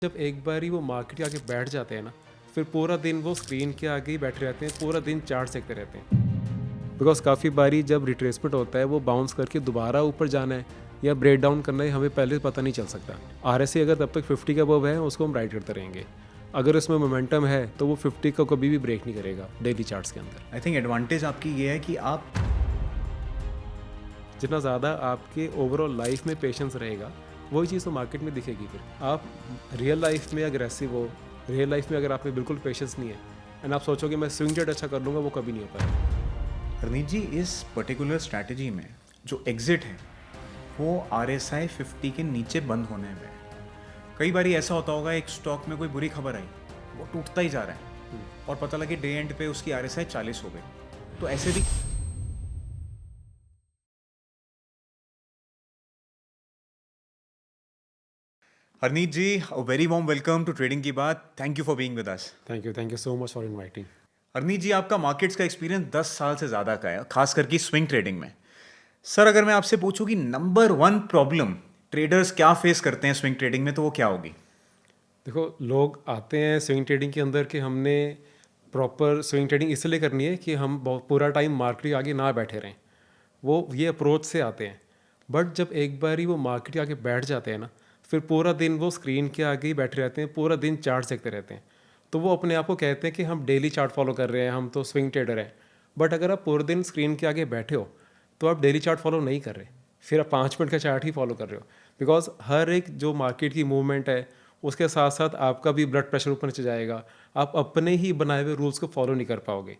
जब एक बार ही वो मार्केट के आगे बैठ जाते हैं ना, फिर पूरा दिन वो स्क्रीन के आगे ही बैठे रहते हैं, पूरा दिन चार्ट सेकते रहते हैं। बिकॉज काफ़ी बारी जब रिट्रेसमेंट होता है वो बाउंस करके दोबारा ऊपर जाना है या ब्रेक डाउन करना है, हमें पहले पता नहीं चल सकता। RSI अगर तब तक 50 के अबव है उसको हम राइड करते रहेंगे। अगर उसमें मोमेंटम है तो वो 50 को कभी भी ब्रेक नहीं करेगा डेली चार्ट्स के अंदर। आई थिंक एडवांटेज आपकी ये है कि आप जितना ज़्यादा आपके ओवरऑल लाइफ में पेशेंस रहेगा वही चीज़ तो मार्केट में दिखेगी। फिर आप रियल लाइफ में अग्रेसिव हो, रियल लाइफ में अगर आप में बिल्कुल पेशेंस नहीं है एंड आप सोचोगे मैं स्विंग ट्रेड अच्छा कर लूँगा, वो कभी नहीं हो पाएगा। हरनीत जी, इस पर्टिकुलर स्ट्रैटेजी में जो एग्जिट है वो RSI 50 के नीचे बंद होने में है। कई बार ऐसा होता होगा, एक स्टॉक में कोई बुरी खबर आई, वो टूटता ही जा रहा है और पता लगे डे एंड पे उसकी RSI 40 हो गई। तो ऐसे भी Harneet ji, very warm welcome to trading की बात। Thank you for being with us. Thank you so much for inviting. Harneet ji, आपका मार्केट्स का एक्सपीरियंस 10 साल से ज़्यादा का है, खास करके स्विंग ट्रेडिंग में। सर, अगर मैं आपसे पूछूं कि नंबर 1 प्रॉब्लम ट्रेडर्स क्या फेस करते हैं स्विंग ट्रेडिंग में, तो वो क्या होगी? देखो, लोग आते हैं स्विंग ट्रेडिंग के अंदर कि हमने प्रॉपर स्विंग ट्रेडिंग इसलिए करनी है कि हम बहुत पूरा टाइम मार्केट के आगे ना बैठे रहें, वो ये अप्रोच से आते हैं। बट जब एक बार ही वो मार्केट के आगे बैठ जाते हैं ना, फिर पूरा दिन वो स्क्रीन के आगे ही बैठे रहते हैं, पूरा दिन चार्ट देखते रहते हैं। तो वो अपने आप को कहते हैं कि हम डेली चार्ट फॉलो कर रहे हैं, हम तो स्विंग ट्रेडर हैं। बट अगर आप पूरे दिन स्क्रीन के आगे बैठे हो तो आप डेली चार्ट फॉलो नहीं कर रहे, फिर आप 5 मिनट का चार्ट ही फॉलो कर रहे हो। बिकॉज हर एक जो मार्केट की मूवमेंट है उसके साथ साथ आपका भी ब्लड प्रेशर ऊपर नीचे जाएगा, आप अपने ही बनाए हुए रूल्स को फॉलो नहीं कर पाओगे।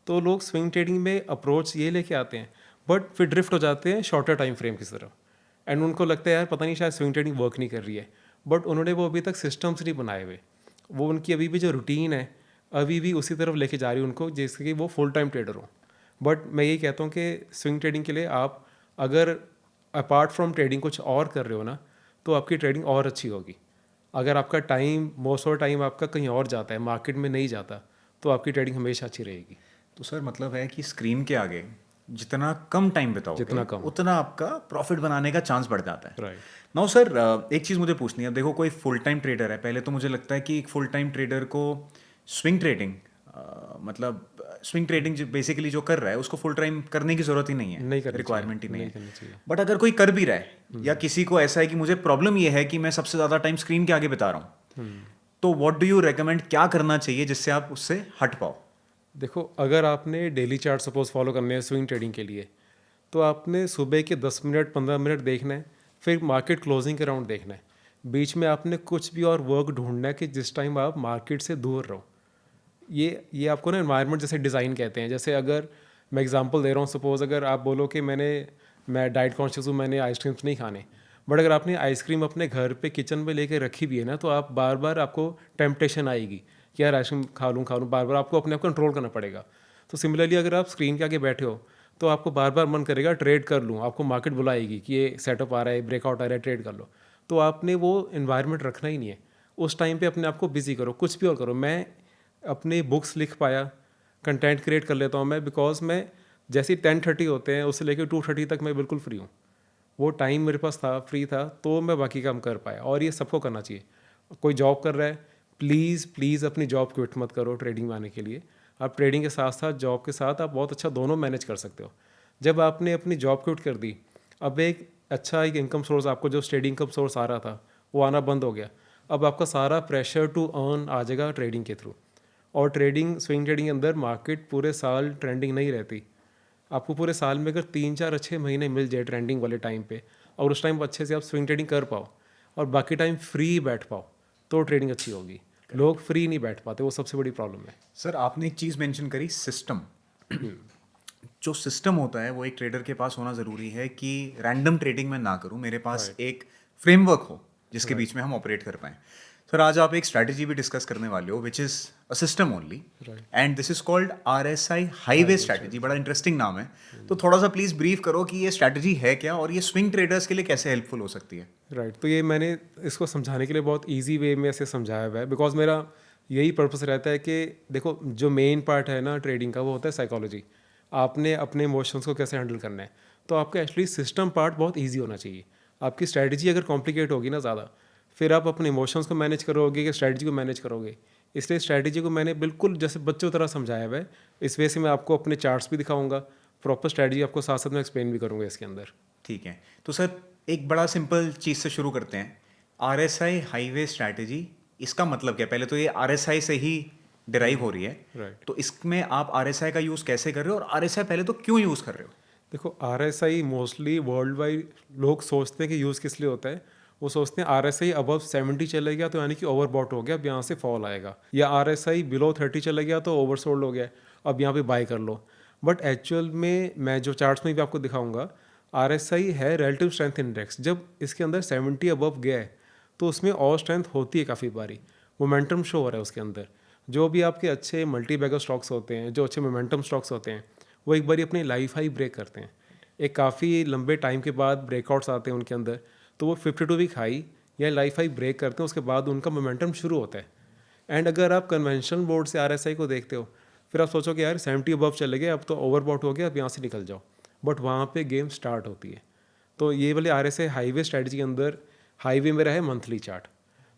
तो लोग स्विंग ट्रेडिंग में अप्रोच ये लेके आते हैं, बट फिर ड्रिफ्ट हो जाते हैं शॉर्टर टाइम फ्रेम की तरफ। एंड उनको लगता है यार पता नहीं शायद स्विंग ट्रेडिंग वर्क नहीं कर रही है, बट उन्होंने वो अभी तक सिस्टम्स नहीं बनाए हुए। वो उनकी अभी भी जो रूटीन है अभी भी उसी तरफ लेके जा रही है उनको, जैसे कि वो फुल टाइम ट्रेडर हो। बट मैं यही कहता हूँ कि स्विंग ट्रेडिंग के लिए आप अगर अपार्ट फ्रॉम ट्रेडिंग कुछ और कर रहे हो ना, तो आपकी ट्रेडिंग और अच्छी होगी। अगर आपका टाइम मोस्ट ऑफ टाइम आपका कहीं और जाता है, मार्केट में नहीं जाता, तो आपकी ट्रेडिंग हमेशा अच्छी रहेगी। तो सर, मतलब है कि स्क्रीन के आगे जितना कम टाइम बिताओगे जितना कम। उतना आपका प्रॉफिट बनाने का चांस बढ़ जाता है। राइट। नाउ सर, एक चीज़ मुझे पूछनी है। अब देखो, कोई फुल टाइम ट्रेडर है, पहले तो मुझे लगता है कि एक फुल टाइम ट्रेडर को स्विंग ट्रेडिंग मतलब स्विंग ट्रेडिंग जो बेसिकली जो कर रहा है उसको फुल टाइम करने की ज़रूरत ही नहीं है, नहीं करनी रिक्वायरमेंट ही चाहिए, नहीं नहीं है। करनी चाहिए। बट अगर कोई कर भी रहा है या किसी को ऐसा है कि मुझे प्रॉब्लम ये है कि मैं सबसे ज़्यादा टाइम स्क्रीन के आगे बिता रहा हूँ, तो व्हाट डू यू रेकमेंड, क्या करना चाहिए जिससे आप उससे हट पाओ? देखो, अगर आपने डेली चार्ट सपोज फॉलो करने हैं स्विंग ट्रेडिंग के लिए, तो आपने सुबह के 10 मिनट 15 मिनट देखना है, फिर मार्केट क्लोजिंग के राउंड देखना है। बीच में आपने कुछ भी और वर्क ढूंढना है कि जिस टाइम आप मार्केट से दूर रहो। ये आपको ना एनवायरनमेंट जैसे डिज़ाइन कहते हैं। जैसे अगर मैं एग्जांपल दे रहा हूँ, सपोज अगर आप बोलो कि मैं डाइट कॉन्शियस हूँ, मैंने आइसक्रीम्स नहीं खाने, बट अगर आपने आइसक्रीम अपने घर पे किचन में लेके रखी भी है ना, तो आप बार बार आपको टेम्पटेशन आएगी कि यार आइसक्रीम खा लूँ, बार बार आपको अपने आप कंट्रोल करना पड़ेगा। तो सिमिलरली अगर आप स्क्रीन के आगे बैठे हो तो आपको बार बार मन करेगा ट्रेड कर लूँ, आपको मार्केट बुलाएगी कि ये सेटअप आ रहा है, ब्रेकआउट आ रहा है, ट्रेड कर लो। तो आपने वो इन्वायरमेंट रखना ही नहीं है। उस टाइम पे अपने आप को बिजी करो, कुछ भी और करो। मैं अपनी बुक्स लिख पाया, कंटेंट क्रिएट कर लेता हूँ मैं, बिकॉज मैं जैसे 10:30 होते हैं उससे लेकर 2:30 तक मैं बिल्कुल फ्री हूँ। वो टाइम मेरे पास था, फ्री था, तो मैं बाकी काम कर पाया। और ये सबको करना चाहिए। कोई जॉब कर रहा है, प्लीज़ प्लीज़ अपनी जॉब क्विट मत करो ट्रेडिंग में आने के लिए। आप ट्रेडिंग के साथ साथ जॉब के साथ आप बहुत अच्छा दोनों मैनेज कर सकते हो। जब आपने अपनी जॉब क्विट कर दी, अब एक इनकम सोर्स, आपको जो स्टेडी इनकम सोर्स आ रहा था वो आना बंद हो गया। अब आपका सारा प्रेशर टू अर्न आ जाएगा ट्रेडिंग के थ्रू। और ट्रेडिंग स्विंग ट्रेडिंग के अंदर मार्केट पूरे साल ट्रेंडिंग नहीं रहती। आपको पूरे साल में अगर 3 4 अच्छे महीने मिल जाए ट्रेंडिंग वाले टाइम पे, और उस टाइम अच्छे से आप स्विंग ट्रेडिंग कर पाओ और बाकी टाइम फ्री बैठ पाओ, तो ट्रेडिंग अच्छी होगी। लोग फ्री नहीं बैठ पाते, वो सबसे बड़ी प्रॉब्लम है। सर, आपने एक चीज़ मेंशन करी, सिस्टम। जो सिस्टम होता है वो एक ट्रेडर के पास होना ज़रूरी है कि रैंडम ट्रेडिंग में ना करूं, मेरे पास राइट। एक फ्रेमवर्क हो जिसके बीच में हम ऑपरेट कर पाएं। सर, आज आप एक स्ट्रैटेजी भी डिस्कस करने वाले हो which is a system only, right. And this is called RSI highway strategy. बड़ा इंटरेस्टिंग नाम है। तो थोड़ा सा प्लीज़ ब्रीफ करो कि ये स्ट्रैटेजी है क्या और ये स्विंग ट्रेडर्स के लिए कैसे हेल्पफुल हो सकती है? राइट। तो ये मैंने इसको समझाने के लिए बहुत ईजी वे में ऐसे समझाया हुआ है, बिकॉज मेरा यही पर्पस रहता है कि देखो, जो मेन पार्ट है ना ट्रेडिंग का, वो होता है साइकोलॉजी। आपने अपने इमोशंस को कैसे हैंडल करना है। तो आपका एक्चुअली सिस्टम पार्ट बहुत ईजी होना चाहिए। आपकी स्ट्रैटेजी अगर कॉम्प्लिकेट होगी ना ज़्यादा, फिर आप अपने इमोशंस को मैनेज करोगे कि स्ट्रैटेजी को मैनेज करोगे। इसलिए स्ट्रैटेजी को मैंने बिल्कुल जैसे बच्चों की तरह समझाया हुआ है। इस वजह से मैं आपको अपने चार्ट्स भी दिखाऊंगा, प्रॉपर स्ट्रैटेजी आपको साथ साथ में एक्सप्लेन भी करूंगा इसके अंदर। ठीक है, तो सर एक बड़ा सिंपल चीज़ से शुरू करते हैं। RSI हाईवे स्ट्रैटेजी, इसका मतलब क्या है? पहले तो ये RSI से ही डिराइव हो रही है, राइट। तो इसमें आप RSI का यूज़ कैसे कर रहे हो और RSI पहले तो क्यों यूज़ कर रहे हो? देखो, RSI मोस्टली वर्ल्ड वाइड लोग सोचते हैं कि यूज़ किस लिए होता है। वो सोचते हैं RSI अबव 70 चले गया तो यानी कि ओवरबॉट हो गया, अब यहाँ से फॉल आएगा, या RSI बिलो 30 चले गया तो ओवरसोल्ड हो गया, अब यहाँ पे बाय कर लो। बट एक्चुअल में मैं जो चार्ट्स में भी आपको दिखाऊंगा, RSI है रिलेटिव स्ट्रेंथ इंडेक्स। जब इसके अंदर 70 अबव गया है तो उसमें और स्ट्रेंथ होती है काफ़ी बारी, मोमेंटम शो हो रहा है उसके अंदर। जो भी आपके अच्छे मल्टी बैगर स्टॉक्स होते हैं, जो अच्छे मोमेंटम स्टॉक्स होते हैं, वो एक बारी अपनी लाइफ हाई ब्रेक करते हैं। एक काफ़ी लंबे टाइम के बाद ब्रेकआउट्स आते हैं उनके अंदर, तो वो 52 वीक हाई या लाइफ हाई ब्रेक करते हैं, उसके बाद उनका मोमेंटम शुरू होता है। एंड अगर आप कन्वेंशनल बोर्ड से RSI को देखते हो, फिर आप सोचो कि यार 70 अबव चले गए, अब तो ओवरबॉट हो गया, अब यहाँ से निकल जाओ, बट वहाँ पे गेम स्टार्ट होती है। तो ये वाले RSI हाईवे स्ट्रेटजी के अंदर हाईवे में रहे मंथली चार्ट।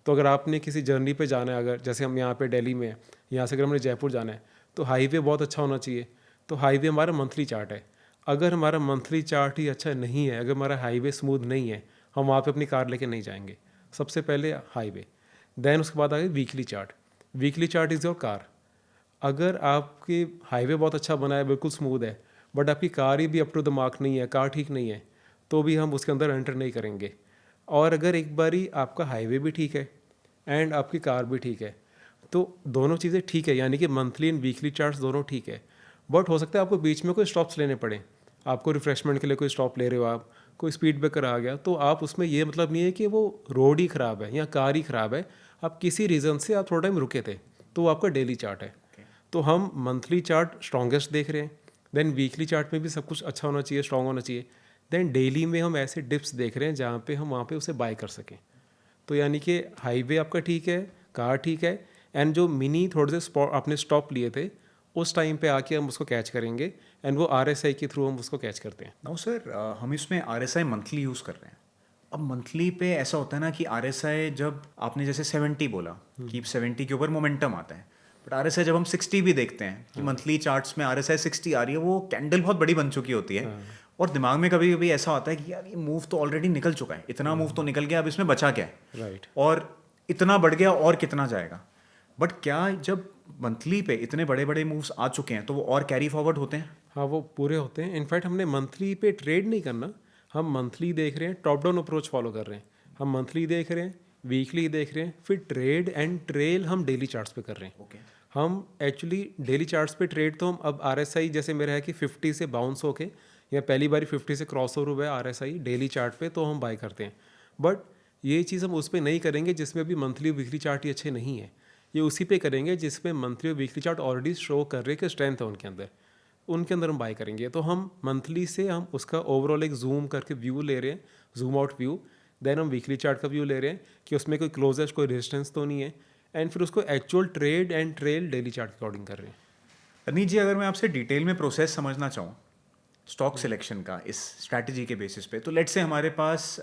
तो अगर आपने किसी जर्नी पे जाना है, अगर जैसे हम यहाँ पे दिल्ली में हैं, यहाँ से अगर हमने जयपुर जाना है, तो हाईवे बहुत अच्छा होना चाहिए। तो हाईवे हमारा मंथली चार्ट है। अगर हमारा मंथली चार्ट ही अच्छा नहीं है, अगर हमारा हाईवे स्मूथ नहीं है, हम वहाँ पे अपनी कार लेके नहीं जाएंगे। सबसे पहले हाईवे, देन उसके बाद आगे weekly chart. Weekly chart is your car. अगर आपकी हाईवे बहुत अच्छा बना है, बिल्कुल स्मूथ है, बट आपकी कार ही भी अप टू द मार्क नहीं है, कार ठीक नहीं है, तो भी हम उसके अंदर एंटर नहीं करेंगे। और अगर एक बारी आपका हाईवे भी ठीक है एंड आपकी कार भी ठीक है, तो दोनों चीज़ें ठीक है, यानी कि मंथली एंड वीकली चार्ट्स दोनों ठीक है। बट हो सकता है आपको बीच में कोई स्टॉप्स लेने पड़े, आपको रिफ्रेशमेंट के लिए कोई स्टॉप ले रहे हो आप, कोई स्पीड ब्रेकर आ गया, तो आप उसमें ये मतलब नहीं है कि वो रोड ही ख़राब है या कार ही ख़राब है, आप किसी रीज़न से आप थोड़ा टाइम रुके थे, तो वो आपका डेली चार्ट है। तो हम मंथली चार्ट स्ट्रॉन्गेस्ट देख रहे हैं, देन वीकली चार्ट में भी सब कुछ अच्छा होना चाहिए, स्ट्रॉन्ग होना चाहिए, देन डेली में हम ऐसे डिप्स देख रहे हैं जहाँ पे हम वहाँ पे उसे बाय कर सकें। तो यानी कि हाईवे आपका ठीक है, कार ठीक है, एंड जो मिनी थोड़े से स्पॉट आपने स्टॉप लिए थे, उस टाइम पे आके हम उसको कैच करेंगे, एंड वो RSI के थ्रू हम उसको कैच करते हैं। नाउ सर, हम इसमें RSI मंथली यूज़ कर रहे हैं। अब मंथली पे ऐसा होता है ना कि RSI, जब आपने जैसे 70 बोला कि 70 के ऊपर मोमेंटम आता है, बट RSI जब हम 60 भी देखते हैं कि मंथली चार्ट्स में RSI 60 आ रही है, वो कैंडल बहुत बड़ी बन चुकी होती है, और दिमाग में कभी कभी ऐसा होता है कि यार ये मूव तो ऑलरेडी निकल चुका है, इतना मूव तो निकल गया, अब इसमें बचा क्या है, राइट। और इतना बढ़ गया और कितना जाएगा। बट क्या जब मंथली पे इतने बड़े बड़े मूव्स आ चुके हैं तो वो और कैरी फॉरवर्ड होते हैं? हाँ, वो पूरे होते हैं। इनफैक्ट हमने मंथली पे ट्रेड नहीं करना, हम मंथली देख रहे हैं, टॉप डाउन अप्रोच फॉलो कर रहे हैं। हम मंथली देख रहे हैं, वीकली देख रहे हैं, फिर ट्रेड एंड ट्रेल हम डेली चार्ट्स पे कर रहे हैं। ओके, हम एक्चुअली डेली चार्ट्स पे ट्रेड तो हम अब RSI जैसे मेरा है कि 50 से बाउंस होके या पहली बारी 50 से क्रॉस ओवर हुआ है RSI डेली चार्ट पे, तो हम बाय करते हैं। बट ये चीज़ हम उस पर नहीं करेंगे जिसमें भी मंथली वीकली चार्ट ही अच्छे नहीं है, ये उसी पे करेंगे जिसमें मंथली और वीकली चार्ट ऑलरेडी शो कर रहे हैं कि स्ट्रेंथ है उनके अंदर, उनके अंदर हम बाय करेंगे। तो हम मंथली से हम उसका ओवरऑल एक जूम करके व्यू ले रहे हैं, जूम आउट व्यू, देन हम वीकली चार्ट का व्यू ले रहे हैं कि उसमें कोई क्लोजेस्ट कोई रेजिस्टेंस तो नहीं है, एंड फिर उसको actual trade and trail daily chart के अकॉर्डिंग कर रहे हैं। अनीत जी, अगर मैं आपसे डिटेल में प्रोसेस समझना चाहूँ स्टॉक सिलेक्शन का इस स्ट्रैटेजी के बेसिस पे, तो लेट से हमारे पास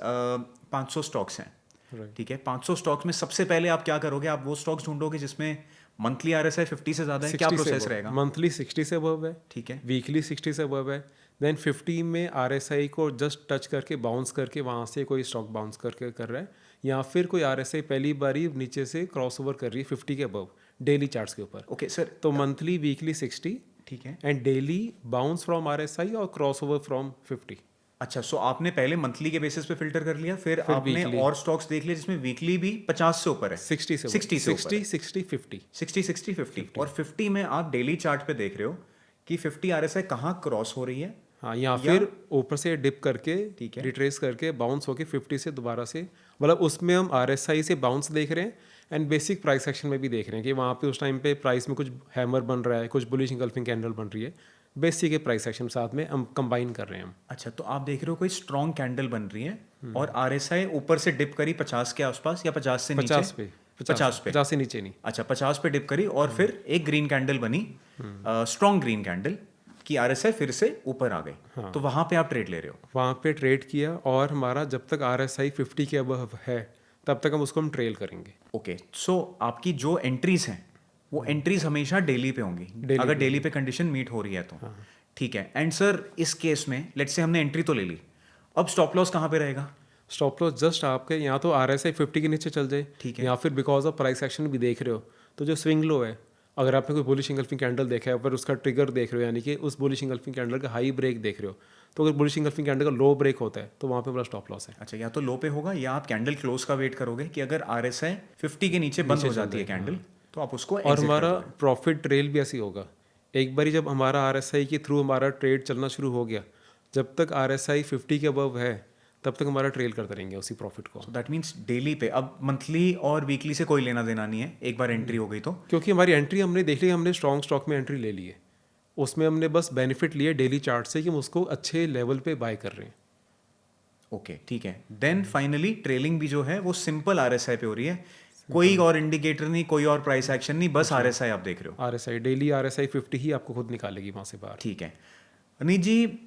500 स्टॉक्स हैं, राइट। ठीक है। 500 स्टॉक्स में सबसे पहले आप क्या करोगे? आप वो स्टॉक्स ढूंढोगे जिसमें मंथली RSI 50 से ज़्यादा है, क्या प्रोसेस रहेगा? मंथली 60 से अबव है, ठीक है, वीकली 60 से अबव है, देन 50 में RSI को जस्ट टच करके बाउंस करके वहाँ से कोई स्टॉक बाउंस करके कर रहा है, या फिर कोई RSI पहली बारी नीचे से क्रॉस ओवर कर रही है 50 के अबव डेली चार्ट्स के ऊपर। ओके सर, तो मंथली वीकली 60 ठीक है। And daily bounce from RSI और क्रॉस ओवर फ्रॉम 50। अच्छा, सो आपने पहले मंथली के बेसिस पे फिल्टर कर लिया, फिर आपने weekly। और स्टॉक्स देख लिए जिसमें वीकली भी 50 से ऊपर है, 60 से 60 से ऊपर है। 60 50। 60 50, और 50 में आप डेली चार्ट पे देख रहे हो कि 50 RSI कहाँ क्रॉस हो रही है। हाँ, या फिर ऊपर से डिप करके, ठीक है, रिट्रेस करके बाउंस होके 50 से दोबारा से, मतलब उसमें हम RSI से बाउंस देख रहे हैं एंड बेसिक प्राइस सेक्शन में भी देख रहे हैं कि वहाँ पे उस टाइम पे प्राइस में कुछ हैमर बन रहा है, कुछ बुलिश इंगल्फिंग कैंडल बन रही है, बेसिक के प्राइस सेक्शन साथ में हम कंबाइन कर रहे हैं हम। अच्छा, तो आप देख रहे हो कोई स्ट्रॉन्ग कैंडल बन रही है और RSI ऊपर से डिप करी 50 के आसपास या 50 से नीचे? 50 पे, 50 से नीचे नहीं। अच्छा, 50 पे डिप करी और फिर एक ग्रीन कैंडल बनी, स्ट्रॉन्ग ग्रीन कैंडल की RSI फिर से ऊपर आ गई। हाँ। तो वहां पे आप ट्रेड ले रहे हो? वहाँ पे ट्रेड किया और हमारा जब तक RSI 50 के अबव है तब तक हम उसको हम ट्रेल करेंगे। ओके, सो आपकी जो एंट्रीज हैं वो एंट्रीज हमेशा डेली पे होंगी, अगर डेली पे कंडीशन मीट हो रही है तो। ठीक है। एंड सर इस केस में लेट्स से हमने एंट्री तो ले ली, अब स्टॉप लॉस कहाँ पे रहेगा? स्टॉप लॉस जस्ट आपके यहाँ तो RSI 50 के नीचे चल जाए, ठीक है। या फिर बिकॉज ऑफ प्राइस एक्शन भी देख रहे हो तो जो स्विंग लो है, अगर आपने कोई बुलिश इंगल्फिंग कैंडल देखा है पर उसका ट्रिगर देख रहे हो, यानी कि उस बुलिश इंगल्फिंग कैंडल का हाई ब्रेक देख रहे हो, तो अगर बुलिश इंगल्फिंग कैंडल का लो ब्रेक होता है तो वहाँ पे बड़ा स्टॉप लॉस है। अच्छा, या तो लो पे होगा या आप कैंडल क्लोज का वेट करोगे कि अगर RSI 50 के नीचे बंद हो जाती है कैंडल तो आप उसको और exit कर हमारा दोगे। प्रॉफिट ट्रेल भी ऐसे ही होगा। एक बारी जब हमारा RSI के थ्रू हमारा ट्रेड चलना शुरू हो गया, जब तक RSI 50 के अबव है तब तक हमारा ट्रेल करते रहेंगे उसी प्रॉफिट को, सो दैट मीन्स डेली पे, अब मंथली और वीकली से कोई लेना देना नहीं है, एक बार एंट्री हो गई तो। क्योंकि हमारी एंट्री हमने देख ली, हमने स्ट्रॉन्ग स्टॉक में एंट्री ले ली है, उसमें हमने बस बेनिफिट लिए डेली चार्ट से कि हम उसको अच्छे लेवल पे बाय कर रहे हैं। ओके, ठीक है। देन फाइनली ट्रेलिंग भी जो है वो सिंपल RSI पे हो रही है, कोई और इंडिकेटर नहीं, कोई और प्राइस एक्शन नहीं, बस RSI आप देख रहे हो। RSI डेली RSI 50 ही आपको खुद निकालेगी वहाँ से बाहर। ठीक है। अनीत जी,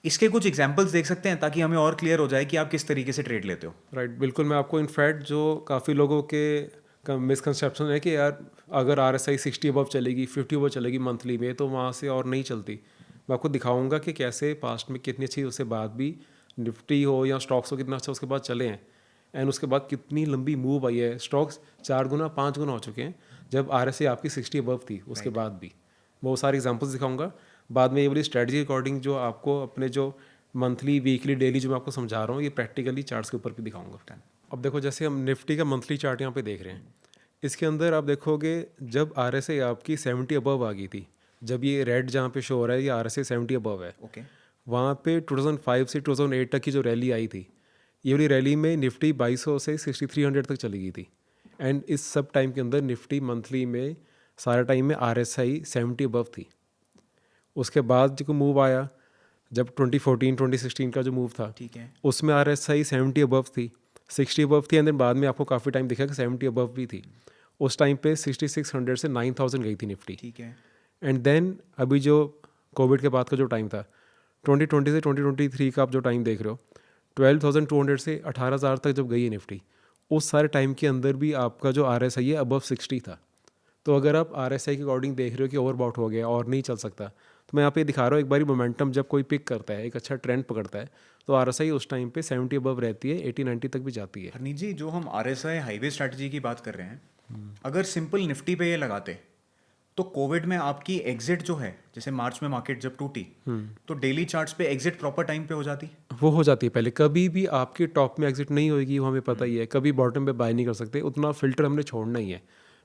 इसके कुछ एग्जांपल्स देख सकते हैं ताकि हमें और क्लियर हो जाए कि आप किस तरीके से ट्रेड लेते हो? राइट, बिल्कुल। मैं आपको इनफैक्ट जो काफ़ी लोगों के मिसकंसेप्शन है कि यार अगर RSI 60 अबव चलेगी, 50 अबव चलेगी मंथली में तो वहाँ से और नहीं चलती, मैं आपको दिखाऊंगा कि कैसे पास्ट में कितनी अच्छी उससे बाद भी निफ्टी हो या स्टॉक्स हो कितना अच्छा उसके बाद चले हैं, एंड उसके बाद कितनी लंबी मूव आई है। स्टॉक्स 4 गुना 5 गुना हो चुके हैं जब RSI आपकी 60 अबव थी, उसके बाद भी वो सारे एग्जांपल्स दिखाऊंगा। बाद में ये वाली स्ट्रेटजी अकॉर्डिंग जो आपको अपने जो मंथली वीकली डेली जो मैं आपको समझा रहा हूँ ये प्रैक्टिकली चार्ट्स के ऊपर भी दिखाऊंगा। अब देखो, जैसे हम निफ्टी का मंथली चार्ट यहाँ पे देख रहे हैं, इसके अंदर आप देखोगे जब RSI आपकी 70 अबव आ गई थी, जब ये रेड जहाँ पे शो हो रहा है ये RSI 70 अबव है, ओके। वहाँ पे 2005 से 2008 तक की जो रैली आई थी, ये वाली रैली में निफ्टी 2200 से 6300 तक चली गई थी, एंड इस सब टाइम के अंदर निफ्टी मंथली में सारा टाइम में RSI 70 अबव थी। उसके बाद जो मूव आया जब 2014 2016 का जो मूव था, ठीक है। उसमें RSI 70 अबव थी, 60 अबव थी, एंड देन बाद में आपको काफ़ी टाइम दिखा कि 70 अबव भी थी। उस टाइम पे 6600 से 9000 गई थी निफ्टी। ठीक है। एंड देन अभी जो कोविड के बाद का जो टाइम था 2020 से 2023 का आप जो टाइम देख रहे हो, 12,200 से 18,000 तक जब गई है निफ्टी, उस सारे टाइम के अंदर भी आपका जो RSI है अबव 60 था। तो अगर आप RSI के अकॉर्डिंग देख रहे हो कि ओवरबॉट हो गया और नहीं चल सकता, तो मैं यहाँ पे दिखा रहा हूँ एक बारी मोमेंटम जब कोई पिक करता है, एक अच्छा ट्रेंड पकड़ता है, तो RSI उस टाइम पे 70 अबव रहती है, 80-90 तक भी जाती है। हरनीत जी, जो हम RSI हाईवे स्ट्रैटेजी की बात कर रहे हैं, अगर सिंपल निफ्टी पे ये लगाते तो कोविड में आपकी एग्जिट जो है, जैसे मार्च में मार्केट जब टूटी तो डेली चार्ट्स पे एग्जिट प्रॉपर टाइम पे हो जाती? वो हो जाती है पहले, कभी भी आपकी टॉप में एग्जिट नहीं होगी, वो हमें पता ही है। कभी बॉटम पे बाय नहीं कर सकते, उतना फिल्टर हमने छोड़ना ही है,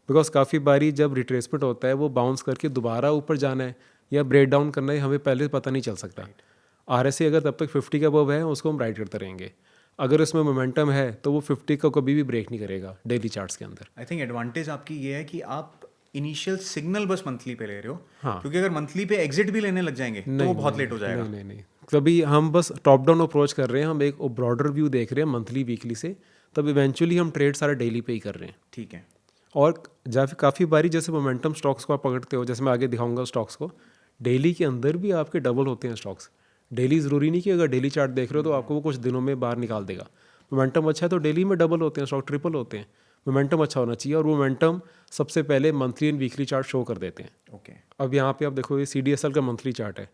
बिकॉज काफ़ी बारी जब रिट्रेसमेंट होता है वो बाउंस करके दोबारा ऊपर जाना है या ब्रेक डाउन करना है, हमें पहले पता नहीं चल सकता। RSI अगर तब तक 50 के अबव है उसको हम राइड करते रहेंगे, अगर उसमें मोमेंटम है तो वो 50 को कभी भी ब्रेक नहीं करेगा डेली चार्ट्स के अंदर। आई थिंक एडवांटेज आपकी ये है कि आप इनिशियल सिग्नल बस मंथली पे ले रहे हो। हाँ। क्योंकि अगर मंथली पे एग्जिट भी लेने लग जाएंगे तो वो बहुत लेट हो जाएगा। नहीं, कभी हम बस टॉप डाउन अप्रोच कर रहे हैं, हम एक ब्रॉडर व्यू देख रहे हैं मंथली वीकली से, तब इवेंचुअली हम ट्रेड सारा डेली पे ही कर रहे हैं। ठीक है। और जब काफ़ी बारी जैसे मोमेंटम स्टॉक्स को आप पकड़ते हो, जैसे मैं आगे दिखाऊंगा स्टॉक्स को, डेली के अंदर भी आपके डबल होते हैं स्टॉक्स। डेली ज़रूरी नहीं कि अगर डेली चार्ट देख रहे हो तो आपको वो कुछ दिनों में बाहर निकाल देगा। मोमेंटम अच्छा है तो डेली में डबल होते हैं स्टॉक, ट्रिपल होते हैं। मोमेंटम अच्छा होना चाहिए, और वो मोमेंटम सबसे पहले monthly and weekly chart show कर देते हैं। ओके। अब यहाँ पे आप देखोगे CDSL का मंथली चार्ट है,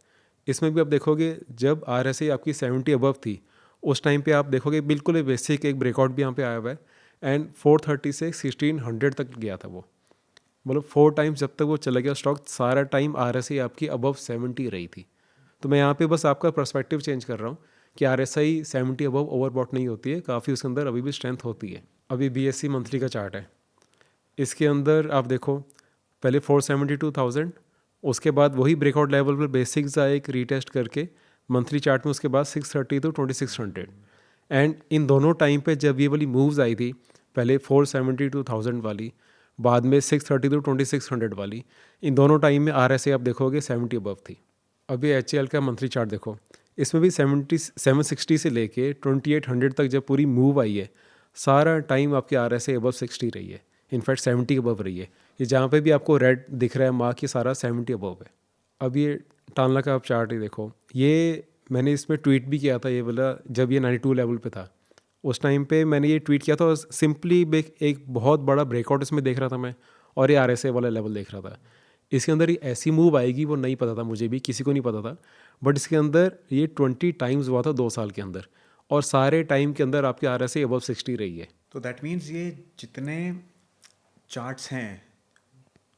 इसमें भी आप देखोगे जब RSI आपकी 70 अबव थी उस टाइम पे आप देखोगे बिल्कुल बेसिक एक ब्रेकआउट भी यहाँ पे आया हुआ है, एंड 430 से 1600 तक गया था वो, मतलब 4 टाइम्स जब तक वो चला गया स्टॉक, सारा टाइम RSI आपकी अबव 70 रही थी। तो मैं यहाँ पे बस आपका पर्सपेक्टिव चेंज कर रहा हूँ कि RSI 70 अबव ओवरबॉट नहीं होती है, काफ़ी उसके अंदर अभी भी स्ट्रेंथ होती है। अभी BSE मंथली का चार्ट है, इसके अंदर आप देखो पहले 472,000, उसके बाद वही ब्रेकआउट लेवल पर बेसिक्स आए एक रीटेस्ट करके मंथली चार्ट में, उसके बाद 630 to 2600, एंड इन दोनों टाइम पे जब ये वाली मूव्स आई थी, पहले 472,000 वाली, बाद में 630 to 2600 वाली, इन दोनों टाइम में RSI आप देखोगे 70 अबव थी। अभी HCL का मंथली चार्ट देखो, इसमें भी 760 से लेके 2800 तक जब पूरी मूव आई है, सारा टाइम आपकी RSI अबव 60 रही है, इनफैक्ट 70 अबव रही है। ये जहाँ पे भी आपको रेड दिख रहा है मार्क, ये सारा 70 अबव है। अब ये टानला का आप चार्ट ही देखो, ये मैंने इसमें ट्वीट भी किया था ये वाला, जब ये 92 लेवल पे था, उस टाइम पे मैंने ये ट्वीट किया था, सिंपली एक बहुत बड़ा ब्रेकआउट इसमें देख रहा था मैं, और ये RSI वाला लेवल देख रहा था। इसके अंदर ये ऐसी मूव आएगी वो नहीं पता था मुझे भी, किसी को नहीं पता था, बट इसके अंदर ये 20 टाइम्स हुआ था 2 साल के अंदर, और सारे टाइम के अंदर आपकी RSI अबव 60 रही है। तो दैट मीन्स ये जितने चार्ट्स हैं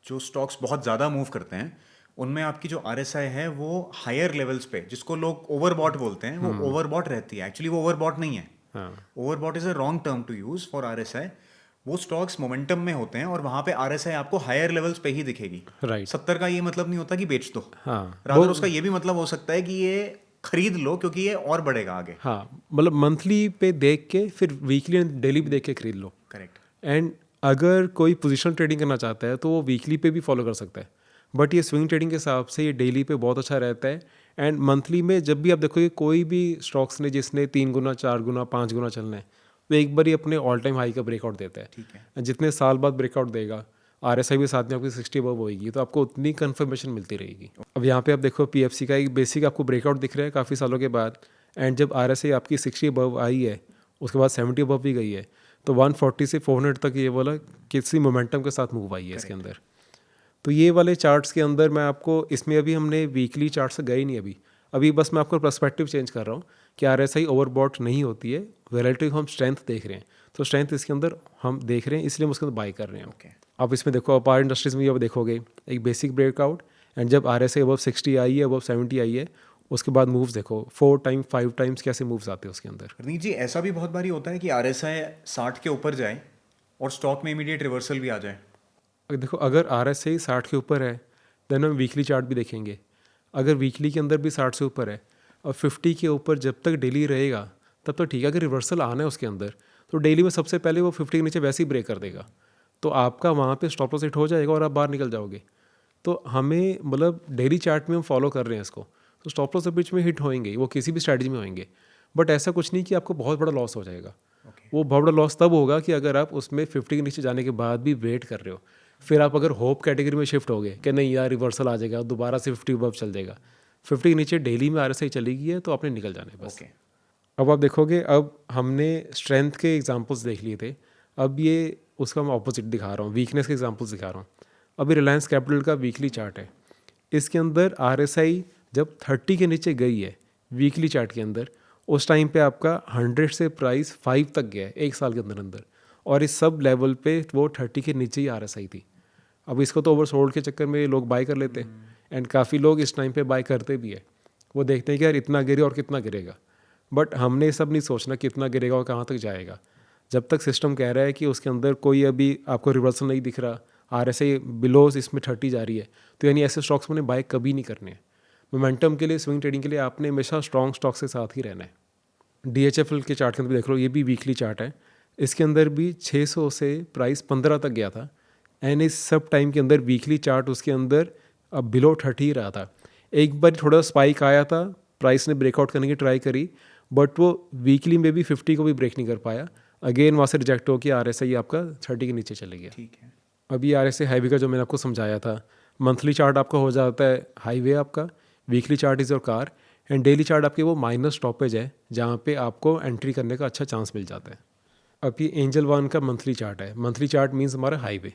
जो स्टॉक्स बहुत ज़्यादा मूव करते हैं, उनमें आपकी जो RSI है वो हायर लेवल्स पे, जिसको लोग ओवरबॉट बोलते हैं, वो ओवरबॉट रहती है। एक्चुअली वो ओवरबॉट नहीं है, हाँ overbought is a wrong term to use for RSI। वो स्टॉक्स मोमेंटम में होते हैं और वहां पे RSI आपको हायर लेवल्स पे ही दिखेगी। राइट। 70 का ये मतलब नहीं होता कि बेच दो, हाँ रादर उसका ये भी मतलब हो सकता है कि ये खरीद लो क्योंकि ये और बढ़ेगा आगे। हाँ, मतलब मंथली पे देख के फिर वीकली एंड डेली पे देख के खरीद लो। करेक्ट। एंड अगर कोई पोजीशनल ट्रेडिंग करना चाहता है तो वो वीकली पे भी फॉलो कर सकता है, बट ये स्विंग ट्रेडिंग के हिसाब से ये डेली पे बहुत अच्छा रहता है। एंड मंथली में जब भी आप देखोगे कोई भी स्टॉक्स ने जिसने 3 गुना 4 गुना 5 गुना चलना है, वो एक बार ही अपने ऑल टाइम हाई का ब्रेकआउट देता है। ठीक है। जितने साल बाद ब्रेकआउट देगा, RSI भी साथ में आपकी 60 अबव होगी, तो आपको उतनी कन्फर्मेशन मिलती रहेगी। अब यहाँ पे आप देखो PFC का एक बेसिक आपको ब्रेकआउट दिख रहा है काफ़ी सालों के बाद, एंड जब RSI आपकी 60 अबव आई है, उसके बाद 70 अबव भी गई है, तो 140 से 400 तक ये वाला किसी मोमेंटम के साथ मूव आई है इसके अंदर। तो ये वाले चार्ट्स के अंदर मैं आपको, इसमें अभी हमने वीकली चार्ट से गए नहीं अभी बस मैं आपको पर्सपेक्टिव चेंज कर रहा हूँ कि RSI ओवरबॉट नहीं होती है, रिलेटिव हम स्ट्रेंथ देख रहे हैं, तो स्ट्रेंथ इसके अंदर हम देख रहे हैं, इसलिए हम उसके अंदर बाई कर रहे हैं। ओके। आप इसमें देखो अपार इंडस्ट्रीज में अब देखोगे एक बेसिक ब्रेकआउट, एंड जब RSI अबव 60 आई है, अबव 70 आई है, उसके बाद मूव्स देखो 4 टाइम 5 टाइम्स कैसे मूव्स आते हैं उसके अंदर। रनीत जी, ऐसा भी बहुत बारी होता है कि RSI 60 के ऊपर जाए और स्टॉक में इमीडिएट रिवर्सल भी आ जाए। देखो अगर RSI 60 के ऊपर है, देन हम वीकली चार्ट भी देखेंगे, अगर वीकली के अंदर भी 60 से ऊपर है और 50 के ऊपर जब तक डेली रहेगा तब तो ठीक है। अगर रिवर्सल आना है उसके अंदर तो डेली में सबसे पहले वो 50 के नीचे वैसे ही ब्रेक कर देगा, तो आपका वहाँ पे स्टॉप लॉस हिट हो जाएगा और आप बाहर निकल जाओगे। तो हमें मतलब डेली चार्ट में हम फॉलो कर रहे हैं इसको, तो स्टॉप लॉस बीच में हिट होंगे ही, वो किसी भी स्ट्रैटेजी में होंगे, बट ऐसा कुछ नहीं कि आपको बहुत बड़ा लॉस हो जाएगा। वो बहुत बड़ा लॉस तब होगा कि अगर आप उसमें 50 के नीचे जाने के बाद भी वेट कर रहे हो, फिर आप अगर होप कैटेगरी में शिफ्ट हो गए कि नहीं यार रिवर्सल आ जाएगा, दोबारा से 50 अबव चल जाएगा, 50 के नीचे डेली में RSI चली गई है तो आपने निकल जाना है बस। ओके। अब आप देखोगे, अब हमने स्ट्रेंथ के एग्जांपल्स देख लिए थे, अब ये उसका मैं ऑपोजिट दिखा रहा हूँ, वीकनेस के एग्जांपल्स दिखा रहा हूँ। अभी रिलायंस कैपिटल का वीकली चार्ट है, इसके अंदर RSI जब 30 के नीचे गई है वीकली चार्ट के अंदर, उस टाइम पे आपका 100 से प्राइस 5 तक गया है एक साल के अंदर अंदर, और इस सब लेवल पे वो 30 के नीचे ही RSI थी। अब इसको तो ओवरसोल्ड के चक्कर में लोग बाय कर लेते हैं, एंड काफ़ी लोग इस टाइम पे बाय करते भी है। वो देखते हैं कि यार इतना गिरे और कितना गिरेगा, बट हमने ये सब नहीं सोचना कितना गिरेगा और कहाँ तक जाएगा। जब तक सिस्टम कह रहा है कि उसके अंदर कोई अभी आपको रिवर्सल नहीं दिख रहा, RSI बिलो इसमें 30 जा रही है, तो यानी ऐसे स्टॉक्स मैंने बाय कभी नहीं करने हैं। मोमेंटम के लिए, स्विंग ट्रेडिंग के लिए आपने हमेशा स्ट्रॉन्ग स्टॉक्स के साथ ही रहना है। DHFL के चार्ट के अंदर भी देख लो, ये भी वीकली चार्ट है, इसके अंदर भी 600 से प्राइस 15 तक गया था, एंड इस सब टाइम के अंदर वीकली चार्ट उसके अंदर अब बिलो 30 ही रहा था। एक बार थोड़ा स्पाइक आया था, प्राइस ने ब्रेकआउट करने की ट्राई करी, बट वो वीकली में भी 50 को भी ब्रेक नहीं कर पाया, अगेन वहाँ से रिजेक्ट हो कि RSI आपका 30 के नीचे चले गया। ठीक है। अभी RSI हाईवे का जो मैंने आपको समझाया था, मंथली चार्ट आपका हो जाता है हाईवे आपका, weekly chart is your car, and daily chart आपके वो माइनस स्टॉपेज है जहाँ पे आपको एंट्री करने का अच्छा चांस मिल जाता है। अब ये एंजल वन का मंथली चार्ट है, मंथली चार्ट मीन्स हमारा हाईवे।